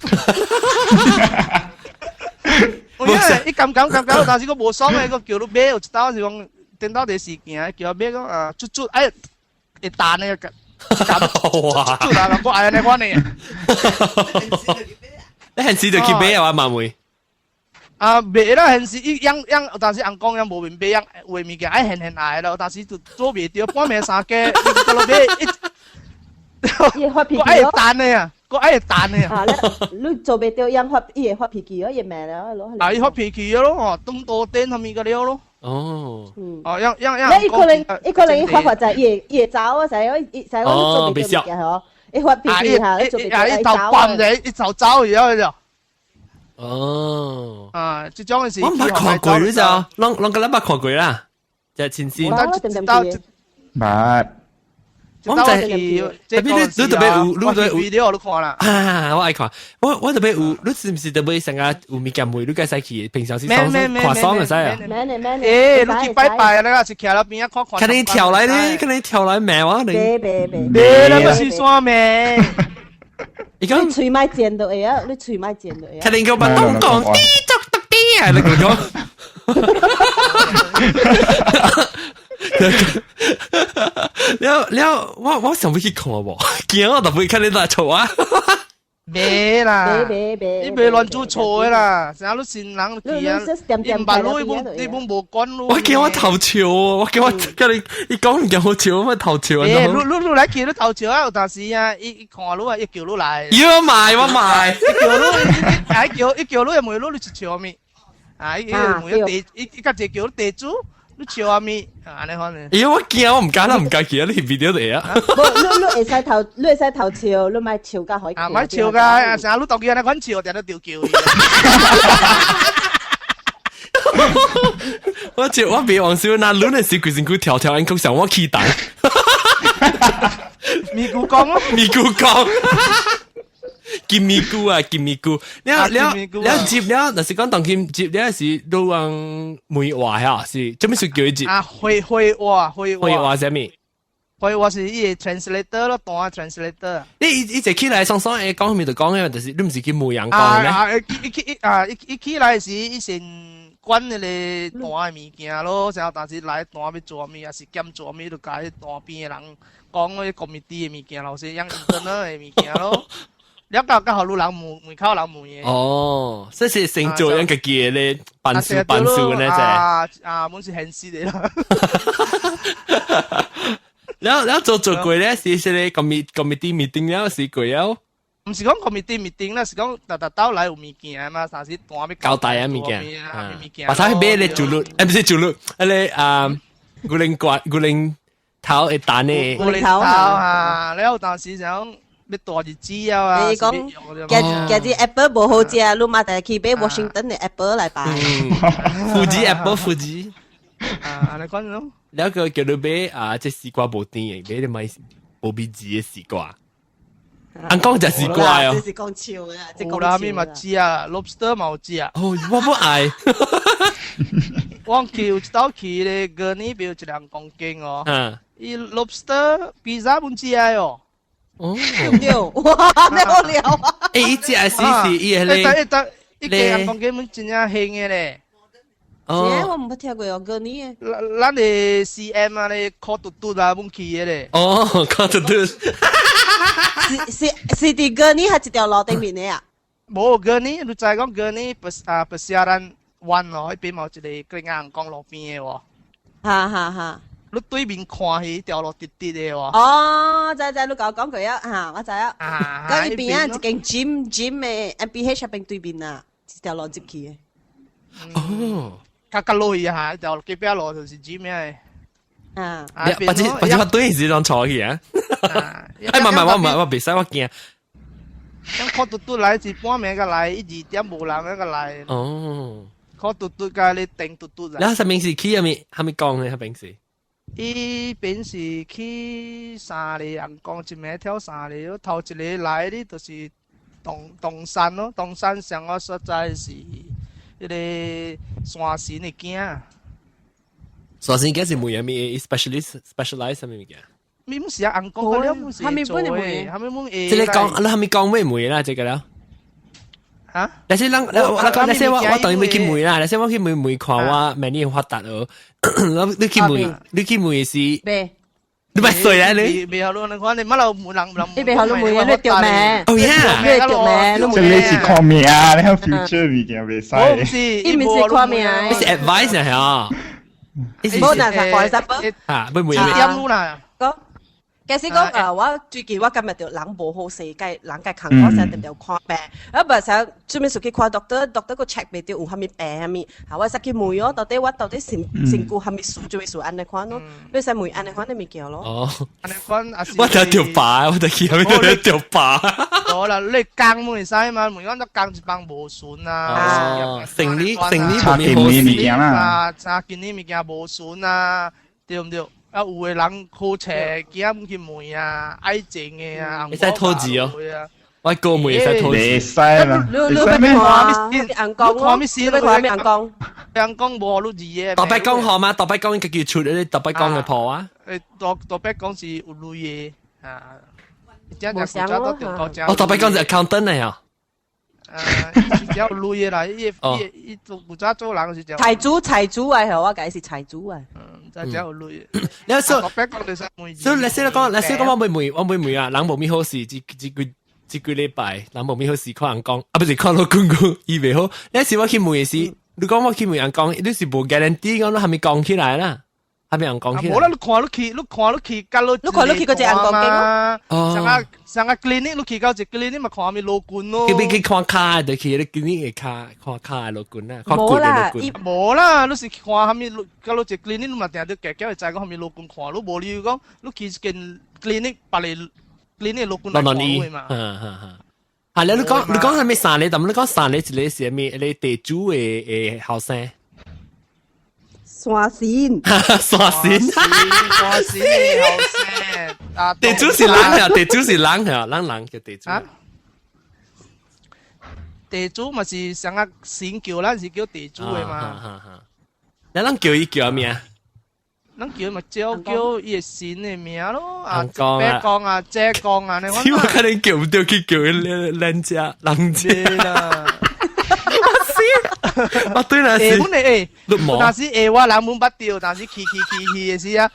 我因為伊咁，但是個無爽嘅，個叫你買，有一刀是講電腦電視件，叫買講啊，捽，哎，會彈呢個。哇！捽啦，我愛你講你。你係試就去買啊，媽妹。啊，袂啦，現時伊樣，但是人講樣無面買樣畫物件，愛現愛咯，但是就做袂到，半暝三更，你個落買伊發脾氣咯，愛彈的啊，個愛彈的啊。你做袂到樣伊會發脾氣咯，伊罵了咯。啊，伊發脾氣咯，哦，東多點後面個了咯。哦。哦，樣。那伊可能伊發就伊會走啊，就伊做袂到物件嗬，伊發脾氣嚇，你做袂到伊走啊。伊就走而家就。哦，啊，即種嘅事，我唔捌看過呢就，啷個捌看過啦，就係前線。捌。我就係，特別你特別有，你特別有 video 都看啦。啊，我愛看，我特別有，你是唔是特別成日有物件買，你該使去，平常時看爽就使啊。誒，你去拜拜啦，是徛喺邊啊看。看你跳來咧，看你跳來罵我你。別啦，不是說咩？你喙咪尖到會啊！你喙咪尖到會啊！睇你個把東講啲捉得啲啊！你講，了，我想不去看喎，驚我都不會看你打錯啊！別啦，你別亂做錯嘅啦，成日都善人去啊！你唔辦路，你本無管路。我驚我頭潮喎，我驚我跟你講唔驚我潮，我頭潮啊！你嚟叫你頭潮啊！有陣時啊，伊看路啊，伊叫你來。要賣我賣，伊叫你又唔會攞你去潮咪？啊！伊地，伊家姐叫你地主。你潮阿咪，安尼可能。咦！我驚我唔敢啦，唔敢去啊！你 video 嚟啊！你會使頭潮，你咪潮甲可以。啊，咪潮甲，成日你當佢安尼款潮，定得吊橋。我別往少那亂嘅時，佢先佢跳安曲上我起蛋。咪咕講咯，咪咕講。金咪菇啊，金咪菇，你接了，但是講當今接了是都用梅話呀，是做咩事叫佢接？啊，會話係咩？會話是伊個 translator 咯，當 translator。你直起來爽誒，講面就講嘅，但是你唔是叫梅人講咩？伊起來是伊先管迄個單嘅物件咯，然後但是來單要做咩，也是兼做咩，就甲迄單邊嘅人講嗰啲 committee 嘅物件，老師養 internal 嘅物件咯。了解好路人門口人門嘅。哦，這是成做樣嘅嘢咧，辦事咧啫。滿是現實嘅啦。แล้ว做過咧，是咧 committee meeting 了，是過了。唔是講 committee meeting 啦，是講到來有物件嘛，但是單要交代啊物件。把它買咧做路，唔是做路，咧古靈頭會彈咧。古靈頭啊，了但是想。要大日子啊！你講今日 Apple 無好食，你嘛就去買 Washington 嘅 Apple 嚟擺。富士 Apple 富士。啊，你講咯。了個叫你買啊，即絲瓜無甜嘅，買你買無味字嘅絲瓜。安講就絲瓜哦，這是講笑嘅，這講笑咪咪知啊 ，lobster 冇知啊。哦，我不愛。我叫到去咧，個呢邊有2公斤哦。伊 lobster pizza 本知啊喲。哦，對，哇，你好料啊！誒，伊只係試伊係咧。一2公斤本真正興嘅咧。哦，我唔聽過有個呢。咱哋 CM 啊，咧烤嘟嘟啊，本去嘅咧。哦，烤嘟嘟。是啲個呢係一條路頂面嘅啊？冇個呢，你再講個呢，不是咱灣咯，嗰邊冇一個硬港路邊嘅喎。哈哈哈！你對面看係條路直直嘅喎。哦，知，你講佢啊嚇，我知啊。嗰邊啊，一間 gym 嘅 MBH 入邊對面啊，一條路接去嘅。哦。較落去嚇，條隔壁路就是 gym 嘅。啊，或者我對時當坐去啊。哎，我別使我驚。咁烤嘟嘟來是半暝個來，1、2點無人個來。哦。烤嘟嘟個你訂嘟嘟啊。然後上面是去係咪講咧？係邊是？伊邊是去三里人講一暝跳三里，頭一個來哩就是東山咯，東山上個所在是迄個山神嘅囝。山神囝是每樣咩 specialize 係咩物件？咪唔是啊，人講個了唔是做誒，係咪冇誒？即係講，你係咪講咩梅啦？即個了。嚇？那些人，那些我當然未去梅啦。那些我去梅看我明年發達哦。你去梅是？咩？你咪衰啊你！未好咯，你看你乜路冇人，你未好咯，梅你條命。哦呀，你條命，即係你是看命啊，你有 future 物件未使。我唔是，伊唔是看命，你是 advice 係冇嗱，實講實不？啊，不梅點啦？講。假使講我最近我今日條人無好勢，計人計行嗰陣條看病，啊唔想專門出去看 doctor 個 check 未到有蝦米病蝦米，嚇我實去問哦，到底身躯蝦米數做咩數安尼看咯，你使問安尼看你咪叫咯。哦，安尼看啊是。我就條疤，我就見到你條疤。好啦，你講冇使嘛，每講都講一幫無順啊。成呢差幾年物件啦。差幾年物件無順啊，對唔對？啊，有個人好邪，驚去梅啊，愛情嘅啊，你使拖字哦，我個梅使拖字，未使啦，你咩話？眼光，看咩事？你看咩眼光？眼光無好字嘅。特別講好嗎？特別講應該叫出啲特別講嘅破啊。特別講是有類嘅啊，冇想咯。我特別講是 accountant 嚟啊。比較類嘅啦，伊做古早做人是就。財主啊，係我解是財主啊。真係有類。你所以特別講你實梅。所以你先講我梅啊，人無咩好事，幾個禮拜，人無咩好事看人講，啊不是看老公講，以為好。你時我去梅時，你講我去梅人講，你是無 guarantee 講，你係咪講起來啦？係咪人講起來？冇啦，你看你去，甲你嗰隻人講嘛。上個 clinic 你去到隻 clinic 咪看咪老冠咯。佢俾佢看卡，就去你 clinic 嘅看卡老冠啦，看骨嘅老冠。冇啦，你是看下面，甲你隻 clinic 你咪定定夾夾去知講下面老冠看，你無理由講你去間 clinic 把你 clinic 老冠來看會嘛。係你講係咪三年？但你講三年一個是咩？你地主嘅後生。山神，山神，後生。地主是人啊，地主是人啊，人叫地主。地主咪是上個神叫，咱是叫地主嘅嘛。你咱叫伊叫咩啊？咱叫咪叫伊個神嘅名咯。人講啊，講啊，姐講啊，你我可能叫唔到佢叫人家啦。我對那是，本嚟但是我人本不掉，但是去嘅時啊，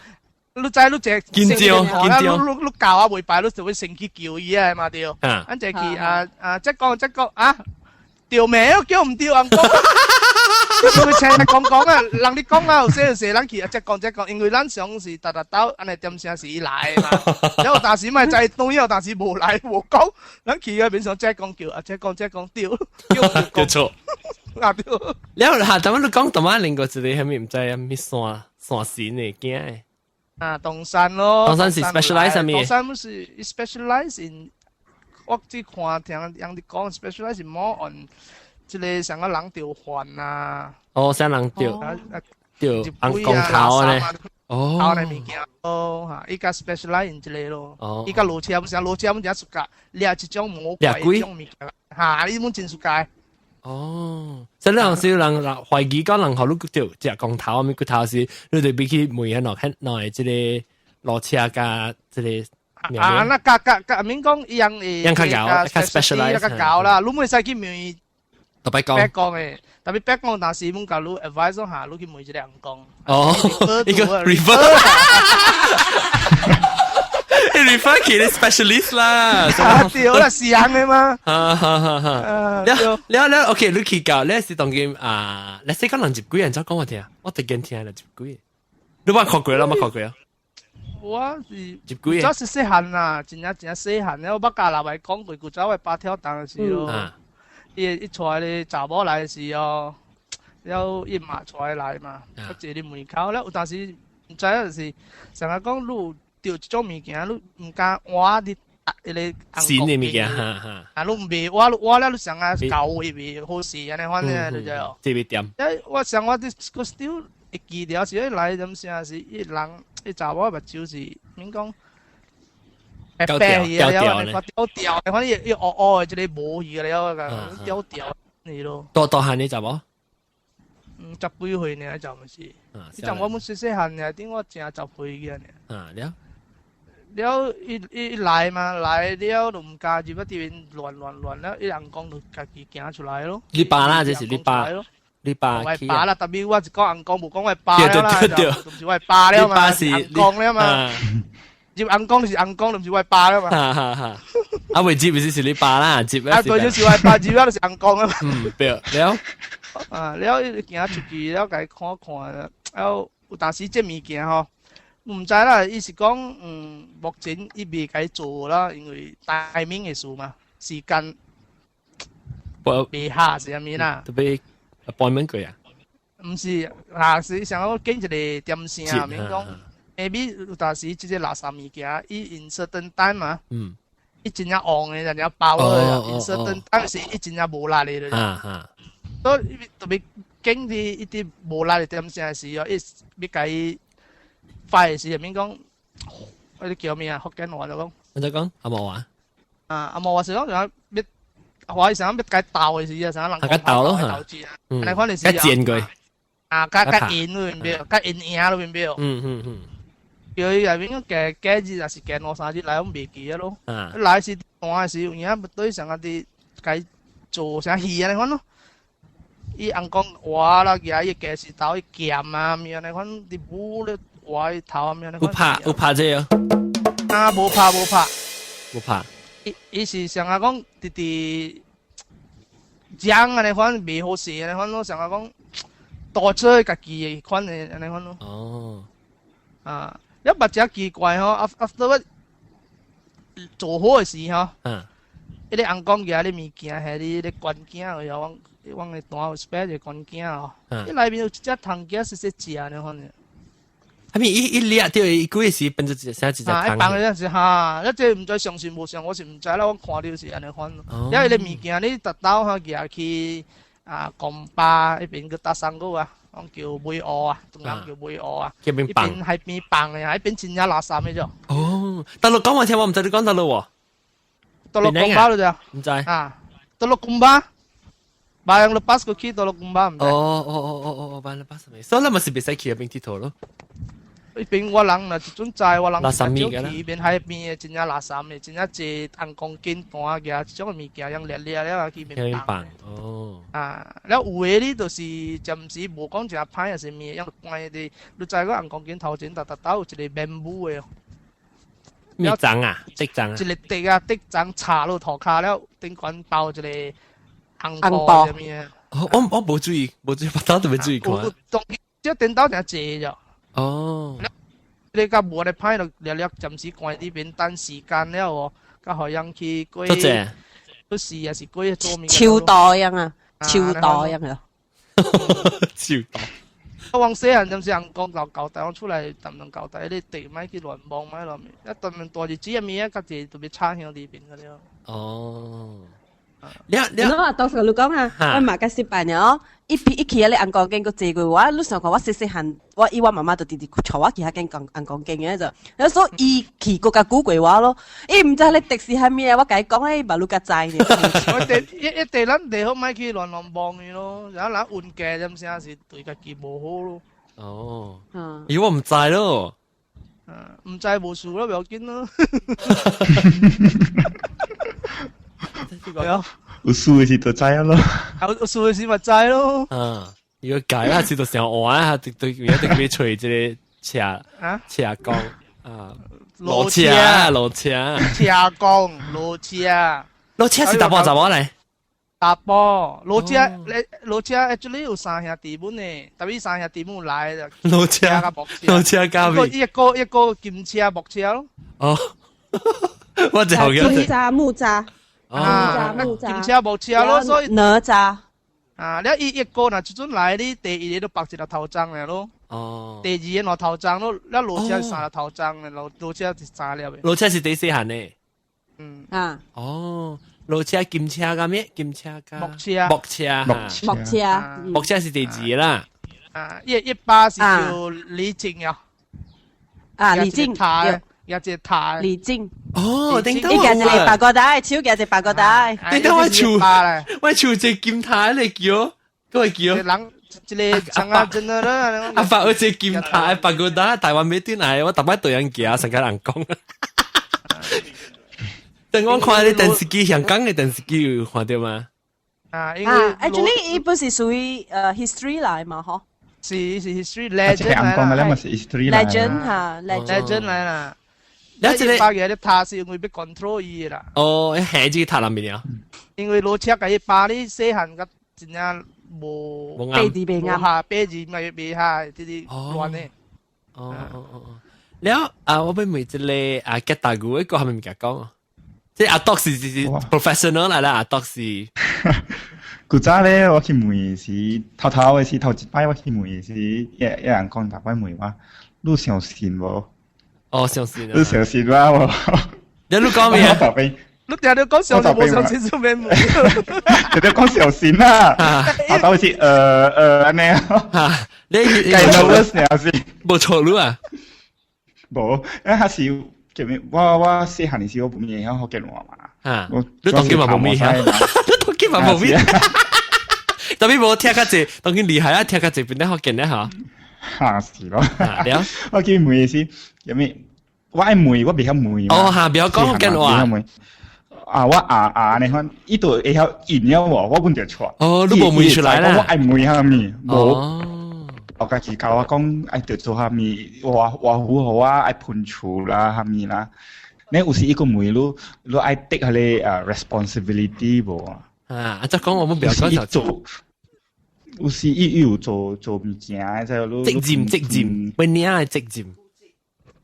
你知你只見招，你教啊袂擺，你就會成去叫伊啊嘛掉，咱就去即講啊，掉名都叫唔掉人講，佢請你講啊，人你講啊，有些咱去即講，因為咱想是達到，安尼點聲是伊來嘛，有但是咪就係當有但是無來無講，咱去嗰邊想即講叫啊，即講掉，叫錯。แล้วหาแต่ว่าลูกก้องแต่ว่า另個一個係咪唔知啊？咩山神嚟嘅？啊，東山咯。東山是 specialize 係咩？東山是 specialize in， 我只看聽人哋講 specialize in more on， 即係成個人調換啊。哦，成人調。對，紅光頭咧。哦，頭嚟物件咯嚇，依家 specialize in 之類咯。哦，依家路車唔成，路車唔成熟架，你係一種魔鬼一種物件嚇，你冇真熟架。哦，即係有時人懷疑講人學你條隻光頭，咪個頭是你哋比起每人落喺內即個路車架即個。啊，那甲免講一樣誒，較 specialize 較高啦，你唔使去問特別講嘅，特別白講，但是muốn教你 advice 下，你去問一個人講。哦，一個 refer 佢哋 specialist 啦，對啦，是咁嘅嘛。你 OK， 你去教，你是當佢你識講人接幾人再講我聽，我第幾聽人接幾，你冇學過啦，冇學過啊？我是主要是細漢啊，真細漢咧，我不加拿大講句，古早係八條檔嘅時咯。一出來咧，查某來嘅時候，有一馬出來嘛，我坐喺門口咧，但是唔知就是成日講你掉一種物件，你唔敢挖啲嗰啲新嘅物件，啊，你唔俾挖咧，你成日舊嘅未好事，安尼反正就係。特別點？我想我啲個 still 會記掉，是一來咁先是一人。你查某目睭是免講白白嘢，掉掉，反正要惡嘅，即係冇嘢了個，掉掉你咯。多漢你查某？十幾歲呢就唔是，你就我冇細細漢嘅，點我正10歲嘅呢？了一來嘛，來了就唔加入一啲亂啦，一人講就自己行出來咯。你爸啦，這是你爸。你爸我係爸啦，特別我是講硬講，冇講我係爸啦，就唔是我係爸了嘛，硬講了嘛，接硬講就是硬講，唔是我係爸了嘛。啊，未接咪是你爸啦，接啊，對就是我係爸，接了就是硬講了嘛。對，了。了行出去了，家看看，有但是這物件吼，唔知啦，意思講，目前伊未該做啦，因為timing嘅事嘛，時間未下是咩啦？appointment 佢啊？唔是，是想我揀一個點線啊，免講 ，maybe 有當時即個垃圾物件，伊 in certain time 嘛，伊真正黃嘅，人家包落，in certain time 是伊真正無力嘅咧。所以特別揀啲一啲無力嘅點線嘅時候，伊要甲伊快嘅時候，免講，嗰啲叫咩啊？福建話就講。我再講阿毛話。阿毛話是講要。我想要解鬥嘅時啊，想人解鬥咯嚇，你看你解賤佢，解贏咯邊邊，解贏咯邊邊，佢入邊嘅幾日還是幾多三日來，我未記咯。來是換是有影對上一啲解做啥戲啊？你看咯，伊硬講話啦，佢伊幾時鬥伊劍啊，咁樣你看啲武咧話伊頭咁樣。有怕這樣？啊，冇怕。伊是上下講啲講啊，你看未好勢，你看咯，上下講多出家己嘅款嘅，你看咯。哦。一物只奇怪嗬，after 我做好嘅時嗬，一啲硬講嘅啲物件係啲關鍵，又往你單 spare 嘅關鍵哦。一裏邊有一隻糖雞是食食你看。係咪一列掉一個月時變咗成一隻湯？一放嗰陣時嚇，一隻唔再上船無上，我是唔知啦，我看到是安尼款。因為你物件你特登嚇寄去港巴嗰邊個搭山嗰啊，我叫梅鵝啊，仲有叫梅鵝啊。嗰邊放係邊放嘅，喺邊前有垃圾嘅啫。哦，大陸講話聽我唔知你講大陸喎。大陸港巴咯咋？唔知。大陸港巴。Bayang lepas ko kita lo kumbang. Bayang lepas咪，所以你咪是別使去嗰邊鐵頭咯。呢邊我人啊，種債我人垃圾咪㗎啦。呢邊喺邊嘅，真係垃圾嘅，真係隻硬鋼筋彈嘅，種嘅物件用烈烈咧，呢邊辦。哦。แล้ว有嘅呢度是就唔是冇講淨係派，係咩？因為關啲，你就係嗰硬鋼筋頭前特有一個 bamboo 嘅。咩針啊？竹針啊？一個竹啊，竹針插落頭殼了，頂管包一個紅布咁樣。我冇注意，不嬲都冇注意過。即係電刀就借咗。哦，你家冇你派到略略暫時關呢邊等時間了喎，家海洋去過。多謝。都是也是過做面。超多樣啊，超多樣啊。超多。我往細漢陣時人講舊地，我出嚟揼棟舊地，啲地咪叫亂幫咪落面，一揼棟大日子入面一家姐特別差向呢邊嗰啲咯。哦。喏，到時你講啊，我馬家失敗呢，一期咧硬講經個這句話，你想講我細漢，我以我媽媽就直直坐我其他間硬講經嘅就，有時候一期個個古鬼話咯，唔知你迪士係咩，我解講咧，馬路個仔呢。我哋一地撚地好咪去亂亂幫佢咯，有一撚換嘅咁先是對家己無好咯。哦，我唔知咯。唔制無數咯，唔要緊咯。係啊，有數嘅時就知咯。有數嘅時咪制咯。如果解下次就成日玩下，對對，一定俾隨即車講路車是搭波嚟。搭波，路車actually 有三兄弟本呢，特別三兄弟本來就路車加邊一個劍車木車咯。哦，我就好嘅。木柵，劍車木車咯，所以哪吒你一個嗱最準來啲第二你都白一個頭章嚟咯。哦，第二個頭章咯，你路車三個頭章嘅，路車係三粒嘅。路車是第四行呢？哦。路車、劍車噶咩？劍車噶木車是第二啦。一巴是叫李靖啊。李靖，有隻塔。李靖。哦，頂到我。呢件係白個帶，超嘅係白個帶。頂到我潮隻劍塔嚟叫，都係叫。人一個長啊真係啦。阿伯，我隻劍塔白個帶，台灣咩啲嚟？我特別對人行，成家人講。等我看你電視機，香港嘅電視機有看到嗎？actually 呢本是屬於history 嚟嘛，嗬？是 history legend legend 嚟啦。一百嘢啲塔是會被 control 嘅啦。哦，一下子塔入面啊？因為攞車嘅把啲細漢嘅真係冇下啤字咪俾下啲啲亂呢。แล้ว我ไปมือจะเลยแกตากูไอ้ก็ทำเป็นแก講即係阿 Doc 是 professional 嚟啦，阿 Doc 是。古早咧，我去問時，頭嘅時頭一擺我去問時，一人講大擺問我，你相信無？哦，相信啊！你相信啦喎？你講咩啊？你聽到講相信冇相信做咩問？聽到講相信啦，頭是安尼啊？你計到我相信？冇錯路啊？冇，因為係時。我細漢嘅時候我冇咩曉學吉話嘛，你當今嘛冇咩曉，你當今嘛冇咩，特別冇聽較濟，當今厲害啊，聽較濟變得學吉咧嚇，是咯，我見梅時有咩，我愛梅，我比較梅嘛，哦嚇，比較講學吉話，我你看，呢度會曉演咗喎，我本就錯，哦，你冇梅出來啦，我愛梅下面冇。我家己教我講，愛做做下面畫好好啊，愛噴醋啦下面啦。你有時一個梅路愛 take 下你responsibility 喎。即係講我們不要講就做，有時有做物件，就路責任，本年係責任，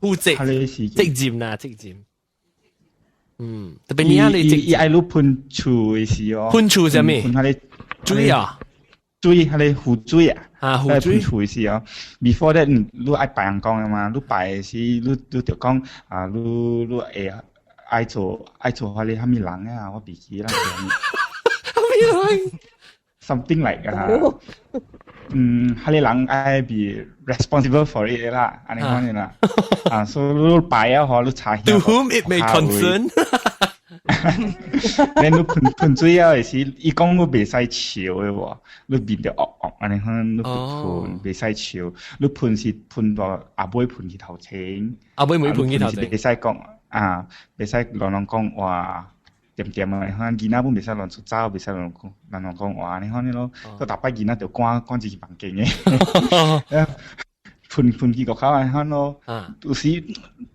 負責，責任啦，責任。特別年你責任。愛路噴醋嘅時候，噴醋係咩？噴下你水啊！水，係你湖水啊！湖水水時哦 ，before that，你愛拜人講嘅嘛，你拜嘅時，你就講你愛做下你蝦米人啊，我唔記啦。蝦米人 ？Something like 蝦米人愛 be responsible for it 啦，安尼講嘅啦。所以你拜啊，嗬，你查下。To whom it may concern。你噴水啊！時，伊講你袂使笑嘅喎，你變到惡，安尼可你噴袂使笑，你噴是噴到阿妹噴去頭前，阿妹妹噴去頭前，袂使講袂使亂講話，點啊！可能囡仔本袂使亂出走，袂使亂講話，你看你咯，個大把囡仔就關自己房間嘅，噴去個口安看咯，有時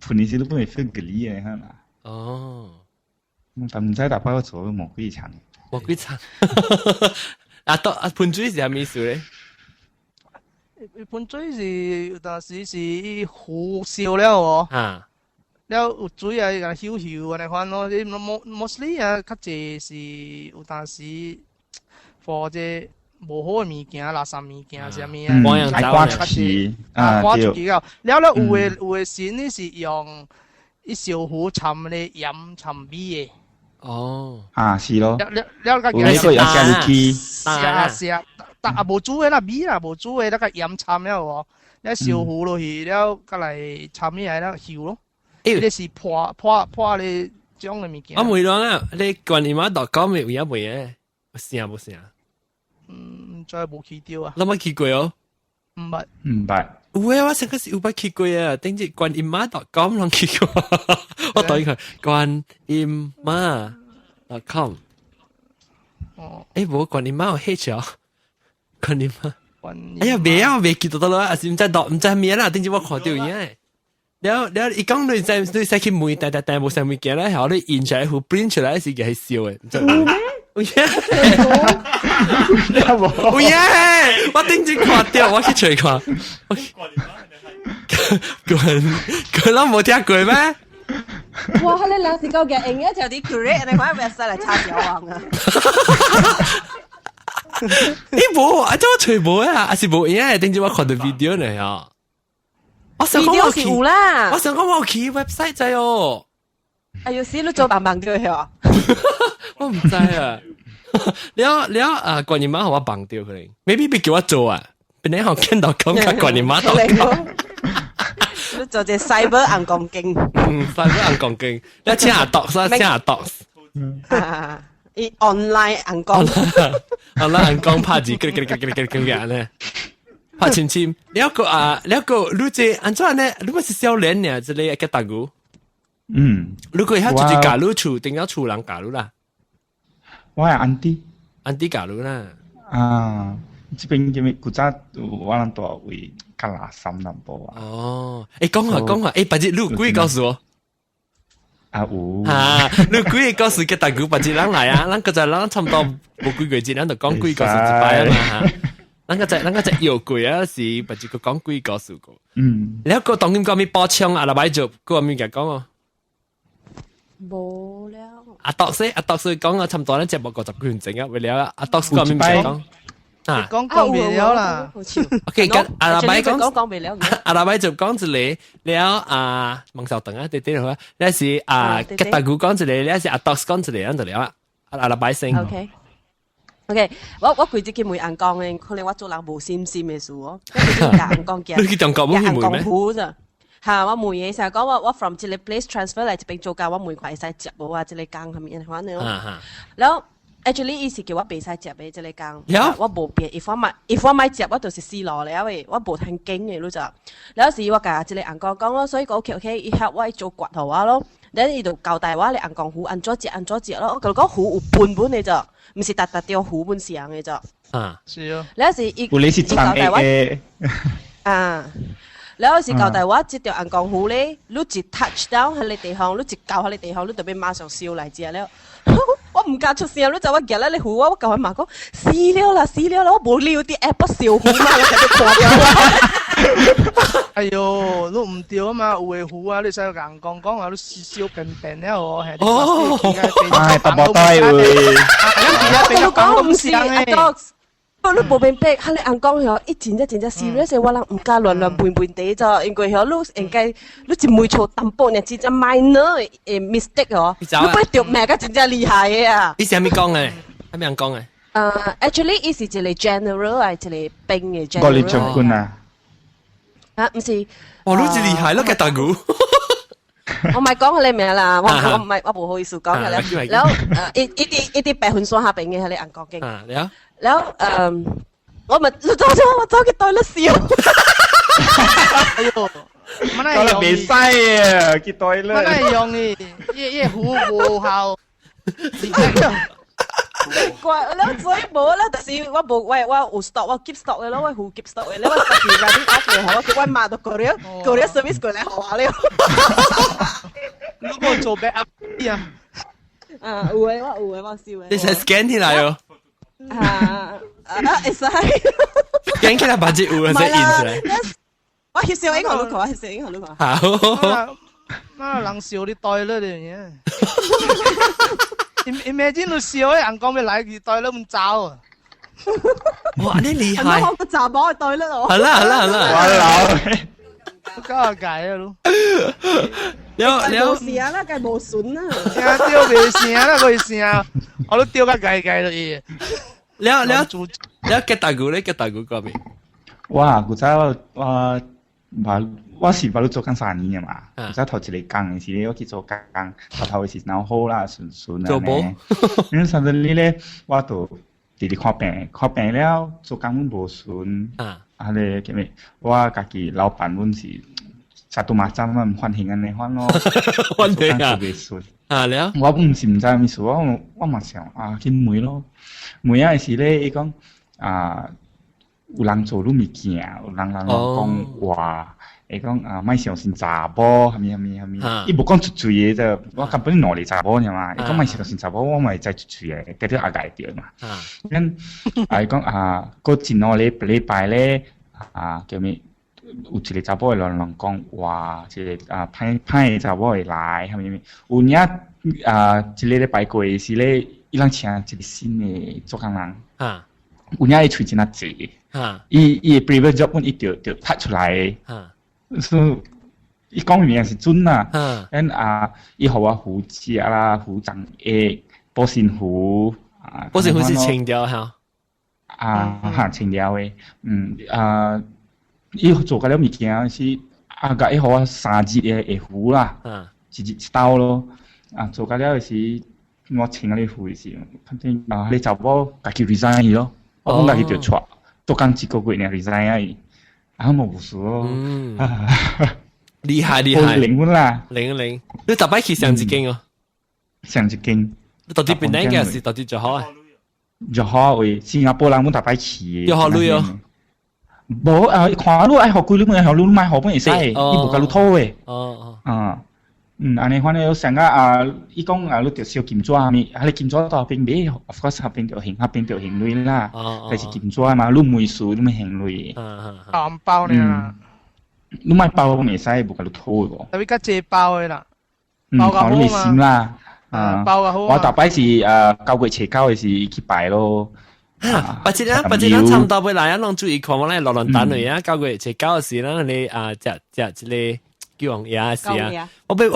噴嘅時你本會 feel 嗰啲嘅看啦。哦。但唔知大把做魔鬼場。魔鬼場。噴水是啥意思咧？噴水是，但是是好笑了喎。了有水啊，曉曉安尼款咯。mostly 啊，較濟是有當時或者無好嘅物件、垃圾物件啥物啊。掛出去掛出去了。了有嘅線呢是用一小壺沉咧鹽沉味嘅。哦，是咯。了個有個有加入去，是啊，但無煮嘅啦，米啦，無煮嘅那個鹽參了喎，你燒糊落去了，過來參起來了燒咯。你是破你將嘅物件。我問你啊，你觀音媽.com有影未嘅？有聲？再冇去掉啊。你冇去過哦？唔捌。喂，我上個是有捌去過啊，等住觀音媽.com 攏去過，我對佢觀音媽.com。哦。冇觀音媽有黑潮，觀音媽。哎呀，未記到啦，是唔知咩啦，等住我看到嘢。แล้วอีก講你ใส่ขี้มือแต่冇上面嘅咧，後你印出來會 print 出來是嘅係笑嘅，唔知有耶！我頂住看掉，我去隨看。佢諗冇聽過咩？哇！你兩時夠嘅，應該就啲 create 你揾 website 嚟插小王啊！冇，啊，即我隨冇啊，還是冇嘢，頂住我看到 video 嚟啊！我想講我去 website 仔哦。哎呀，死都做棒棒掉係我唔知啊。你觀音媽好我棒掉佢，maybe 俾叫我做啊，俾你好見到講嘅觀音媽.com。你做隻 cyber 硬鋼經。cyber 硬鋼經，你請下 docs。伊 online 硬鋼。online 硬鋼拍字，嘅咧。拍親親，你一個，你這安怎呢？你咪是少年呢？這裡一個大姑。如果佢自己教你厝，定要厝人教你啦。我係安迪教你啦。這邊叫咩？古早我人多位加拿三南部啊。哦，講下，把這路鬼告訴我。路鬼告訴個大姑，把這人來啊，人個就人差唔多冇幾個字，人就講鬼告訴一擺啊嘛。咱個只搖櫃啊，是不只個講幾個數個。你一個當今講咩包槍啊？來擺做個咩嘅講哦？冇了。阿德斯講啊，差唔多咧，節目50幾分鐘啊，為了阿德斯講咩講？講未了啦。OK，咁阿拉擺講未了。阿拉擺就講一個了孟少等啊，對好啊。你是吉大姑講一個，你是阿德斯講一個，咁就了啊。阿拉擺先。OK，我佢自己每硬講嘅，可能我做人無心嘅事哦。硬講嘅，你去中國冇去梅咩？嚇，我每嘢成日講我 from 這裡 place transfer 嚟這邊做教，我每塊使接喎啊，這裡講係咪？反正然後 actually 意思叫我別使接嘅這裡講，我冇別。if 我買接，我就是死落嚟，因為我冇聽經嘅咯就。有時我教這裡硬講咯，所以個 OK，伊help我做骨頭啊咯。等伊就交代我你硬講糊按咗節咯，我覺得講糊有半本你就。唔是特掉糊本上嘅啫。是啊。你有時伊交代我，你有時交代我接條硬鋼糊咧，你一 touch down 喺你地方，你一教喺你地方，你就俾馬上燒嚟之後，我唔敢出聲，你就我夾咧你糊我教佢媽講死了啦，我冇料啲 app 燒糊嘛，我就破掉。哎呦，你唔掉啊嘛，有嘅糊啊，你使硬講啊，你燒平了哦，係。哦，特別對喎。我講唔是，不你冇明白，你硬講咗，一真真 serious， 我人唔加亂半地咋，因為咗你應該你只每錯淡薄，你真正 minor mistake 哦，你不會掉咩個真正厲害嘅啊！你係咪講嘅？係咪人講嘅？Actually， 伊是一個 general， 係一個兵嘅 general。我哋將軍啊！唔是。哦，你真厲害咯，嘅大姑。我唔係講你名啦，我冇好意思講嘅啦。แล้ว一啲白粉霜下邊嘅係你硬講嘅。แล้ว我咪我走去對咗笑。哎呦，乜嚟用？未使啊，去對咗。乜嚟用嘅？一糊無效。怪，แล้ว所以冇啦，但是我冇我有 stock， 我 keep stock 嘅咯，我糊 keep stock 嘅，你我時間啲打電話，我叫我媽到過嚟 service 過嚟學下了。你幫我做 backup 啊？有嘅，我笑嘅。你使 scan 起來哦。會使。scan 起來把隻有嘅先印出來。我翕相影我翕相影我。好。媽人笑你袋咗呢樣嘢。Imagine 你笑喺人講咩嚟佢袋咗咁走啊！哇，你厲害！我個站幫佢袋咗我。係啦。哇！搞解啊咯。冇事啊啦，計冇筍啦。聽丟未聲啦，佢聲，我都丟個解到伊。你吉大鼓咧，吉大鼓嗰邊。哇，古仔我是做緊3年嘅嘛，古仔頭一個工時咧，我去做工，頭是腦好啦，順做冇。因為甚至咧，我就直看病了，做工無順。咧叫咩？我家己老闆阮是實都嘛針啊，唔歡喜安尼款咯。歡喜啊！了。我唔是唔知咩事，我嘛想去問咯。問啊是咧，伊講有人做物件，有人講話，伊講莫相信查某，蝦米，伊無講出嘴嘅啫，我根本攞嚟查某啫嘛，伊講莫相信查某，我咪再出嘴嘅，嗰啲阿解掉嘛。咁伊講個前禮拜咧叫咩？有一個查某嘅人講話，一個歹嘅查某會來，蝦米，有影一個禮拜過時咧，伊人請一個新嘅做工人，有影伊喙真啊濟。伊 previous job 阮伊就拍出來，所以伊講嘢是準啦。咁伊互我胡椒啦、胡茼液、保鮮糊保鮮糊是清掉嚇。清掉嘅，伊做個了物件是甲伊互我3日嘅糊啦，一刀咯。做個了是我清嗰啲糊是，反正你查某家己 resign 去咯，我講家己就出。做工1個月呢 resign 而已，冇事咯。厲害！零分啦，零，你特別去上一間哦，上一間。你到底邊間嘅是到底最好啊？最好為新加坡人阮特別去。有好累哦。無看路愛學幾路咪學路買學本會使，伊無甲路拖誒。安尼反正上個伊講你着燒金紙咪，你金紙到後邊買 ，of course 後邊着行累啦，但是金紙嘛，你每數你咪行累。包呢？你買包未使，無甲你拖個。特別較濟包嘅啦，包較好嘛。先啦，包較好。我大擺是9月初9嘅是去拜咯。或者差唔多要來啊，攏注意看我咧落蘭丹嚟啊，9月初9嘅時啦，你隻一個。叫人也是啊！我未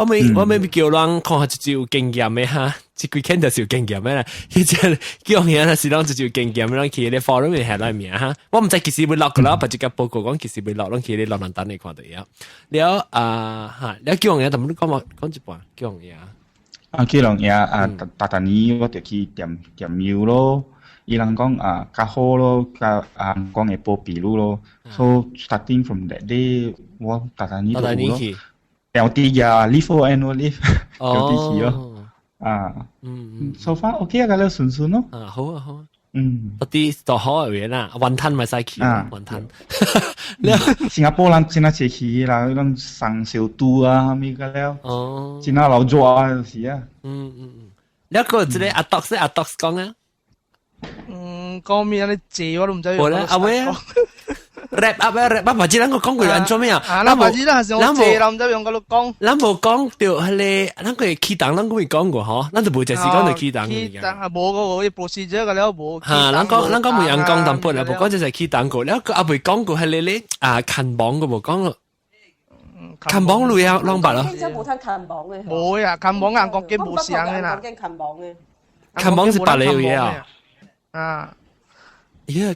叫人看下就有經驗嘅哈，即幾天就是有經驗嘅啦。佢只叫人也是人就有經驗，人去你 forum 咪係來面哈。我唔知幾時會落噶啦，把這個報告講幾時會落，人去你落蘭丹嚟看到呀。了你叫人也，但係你講一半叫人也。叫人也大年我就去點廟咯。伊人講較好咯，較講會報筆錄咯。So starting from that day，我大年就咯。LD 啊 ，leave for annual leave， LD 去咯。so far OK 啊，咁樣順咯。好啊。嗰啲就好嘅嘢啦，雲吞咪使去，雲吞。新加坡人真係借去啦，嗰種生小肚啊，咩個了。真係老熱啊，就是啊。你個即係阿 Dox 講啊。講咩啊？你借我都唔知。我咧，阿威啊 ，rap up，或者咱個講句安怎咩啊？咱或者咱係用借啦，唔知用嗰度講。咱無講到係咧，咱個起檔，咱個會講過嗬，咱就冇只時講到起檔。起檔係冇個個博士咗個了冇。咱講冇人講淡薄啦，無講就係起檔過，แล้ว個阿未講過係咧近榜個無講咯。近榜類啊，啷白咯？經常冇聽近榜嘅。冇啊，近榜硬講幾冇聲嘅啦。近榜嘅。近榜是白你嘢啊。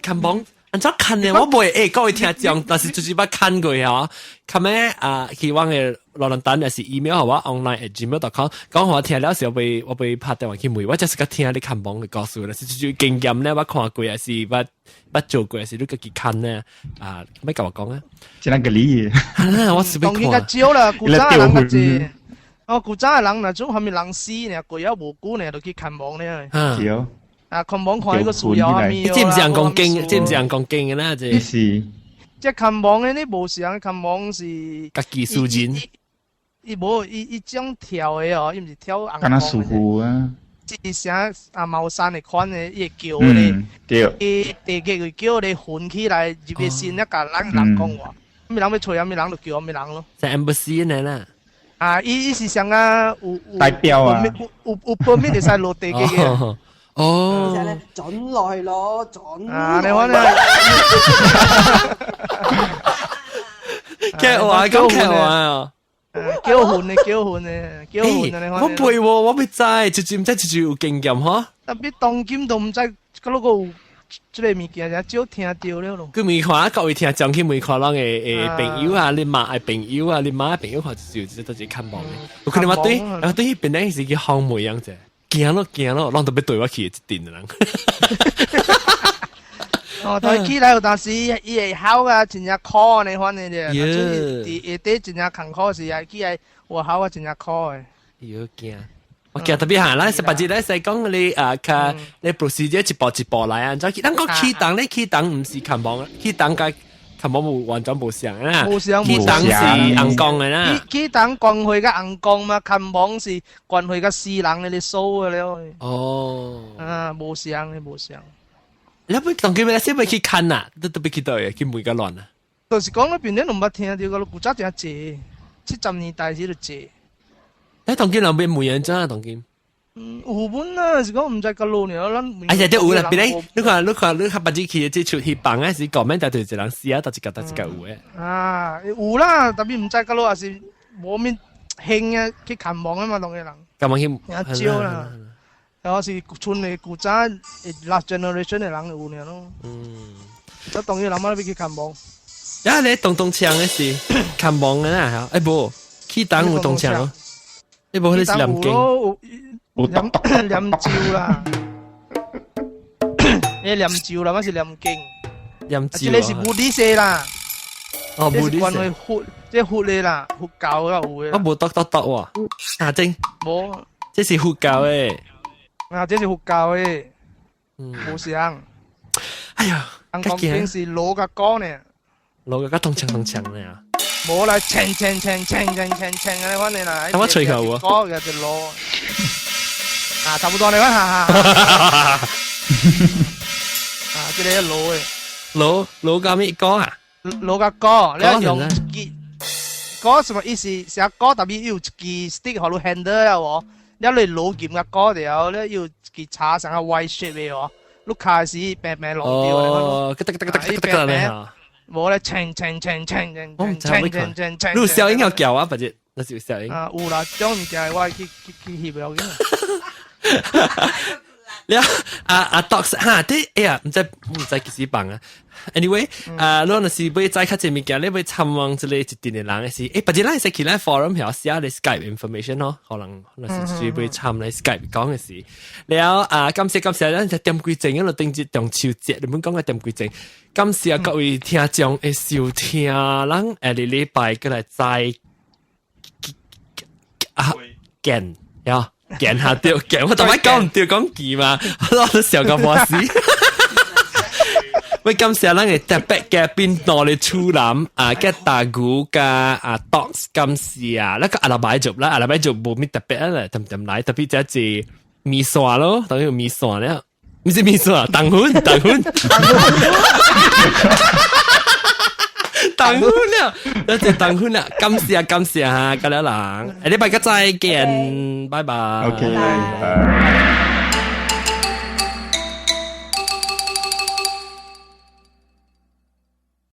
近榜，按照看呢，我袂各位聽講，但是就是捌看過嚇。看咩希望嘅羅蘭丹，還是 email 係我 online@gmail.com， 講我聽了時我被拍電話去問，我就是個聽你近榜嘅告訴啦，是最經驗咧，我看過還是捌做過，還是你自己看呢？咩甲我講啊？真係個理嘅。我是要看。當然少啦，古早人個字。古早嘅人嗱，種係咪人死呢？過咗無久呢，就去看榜呢。少。看網看呢個樹有係咪？你知唔知人講經？知唔知人講經嘅咧？即係即係看網嘅呢無時人看網是家己素人。伊無伊種跳嘅哦，伊唔是跳紅。敢若師傅啊！即係茅山嘅款嘅，伊叫你，伊地基佢叫你混起來，入邊先一架人講話，咩人要吹啊？咩人就叫咩人咯。係 embassy 呢啦。伊是上啊有代表啊，有 permit 嚟使落地基嘅。其實咧準來攞準。你講咧，劇話講劇話啊！叫混嘅，叫混嘅，叫混啊！你我唔會喎，我未知，直接唔知直接有經驗嗬。特別當今都唔知嗰個即個物件就少聽到了咯。佢未看各位聽講去未看啷嘅朋友啊，你媽嘅朋友啊，你媽嘅朋友看就都係看網嘅。我可能話對，然後對於本來是個項目樣啫，驚咯，讓特別對我去一定嘅人。哦，台起來有當時伊會考啊，真正考呢款嘅啫。第第真正坎坷時啊，起來我考啊真正考嘅。有驚，我驚特別嚇啦，18節咧係講你佢你 procedure 一步一步來啊，就咱講起檔咧，起檔唔是看網，起檔嘅看網冇完全冇相啦，起檔是硬講嘅啦。起檔關會嘅硬講嘛，看網是關會嘅私人嘅你數嘅了。哦，啊，冇相嘅冇相。你不當佢咩先會去看啊？都別去到嘅，佢每個亂啊。就是講嗰邊啲都冇聽到個古早真係70年代時就借。誒，當佢兩邊冇人真啊，當佢。有本啊，是講唔知個路呢，咱。哎呀，都有啦，別咧，你看，不止去即出去幫啊，是講咩？但係就人試啊，到一個有嘅。啊，有啦，特別唔知個路還是冇面興啊，去看望啊嘛，當嘅人。咁樣去。招啦。有時村嚟古早 last generation 嘅人有呢咯。即當然諗下俾佢看望。呀，你動槍嘅事，看望嘅啦，誒不，起檔有動槍咯。你冇你是念經，念咒啦，你念咒啦，我是念經。念咒。你是布啲些啦。哦，布啲些。關去佛，即係佛你啦，佛教啦有嘅。我冇喎，啊正。冇。這是佛教嘅。啊，這是佛教嘅，冇相。哎呀，人講經是老嘅歌呢，老嘅動槍呢啊！冇啦，青啊！你講你啦，我吹球喎，歌嘅就攞，啊，差不多你講下，啊，即係攞嘅，攞嘅咩歌啊？攞嘅歌，你用歌什麼意思？寫歌特別要記 stick 好多 handle 啊喎。一嚟老劍嘅歌條咧要吉他成個 white shape 嘅喎，碌卡是平平落掉哦，得咧嚇，冇咧清，我唔知你有小音有叫啊，不知那是有小音啊，有啦，將唔叫我去翕了嘅。你docs 嚇啲哎呀，唔知幾時辦啊 ？Anyway，如果是要再較這物件，你要參望之類一定嘅人嘅是，不知咱係去咱 forum 條寫你 Skype information 咯，可能是需要參你 Skype 講嘅事。了感謝，咱就點幾正，因為定節中秋節，你們講嘅點幾正，感謝各位聽眾嘅收聽，咱禮拜過來再見呀。見下掉見，我同埋講唔掉講字嘛，我都笑個冇事。喂，感謝咱嘅特別嘅邊度嘅處男嘅大姑嘅docs 感謝啊，那個阿拉伯族啦，阿拉伯族冇咩特別啦，點來特別就係米線咯，等於米線咧，唔是米線，糖粉。糖粉啦，多謝糖粉啦，感謝嚇，各位人，禮拜個再見，拜拜。OK。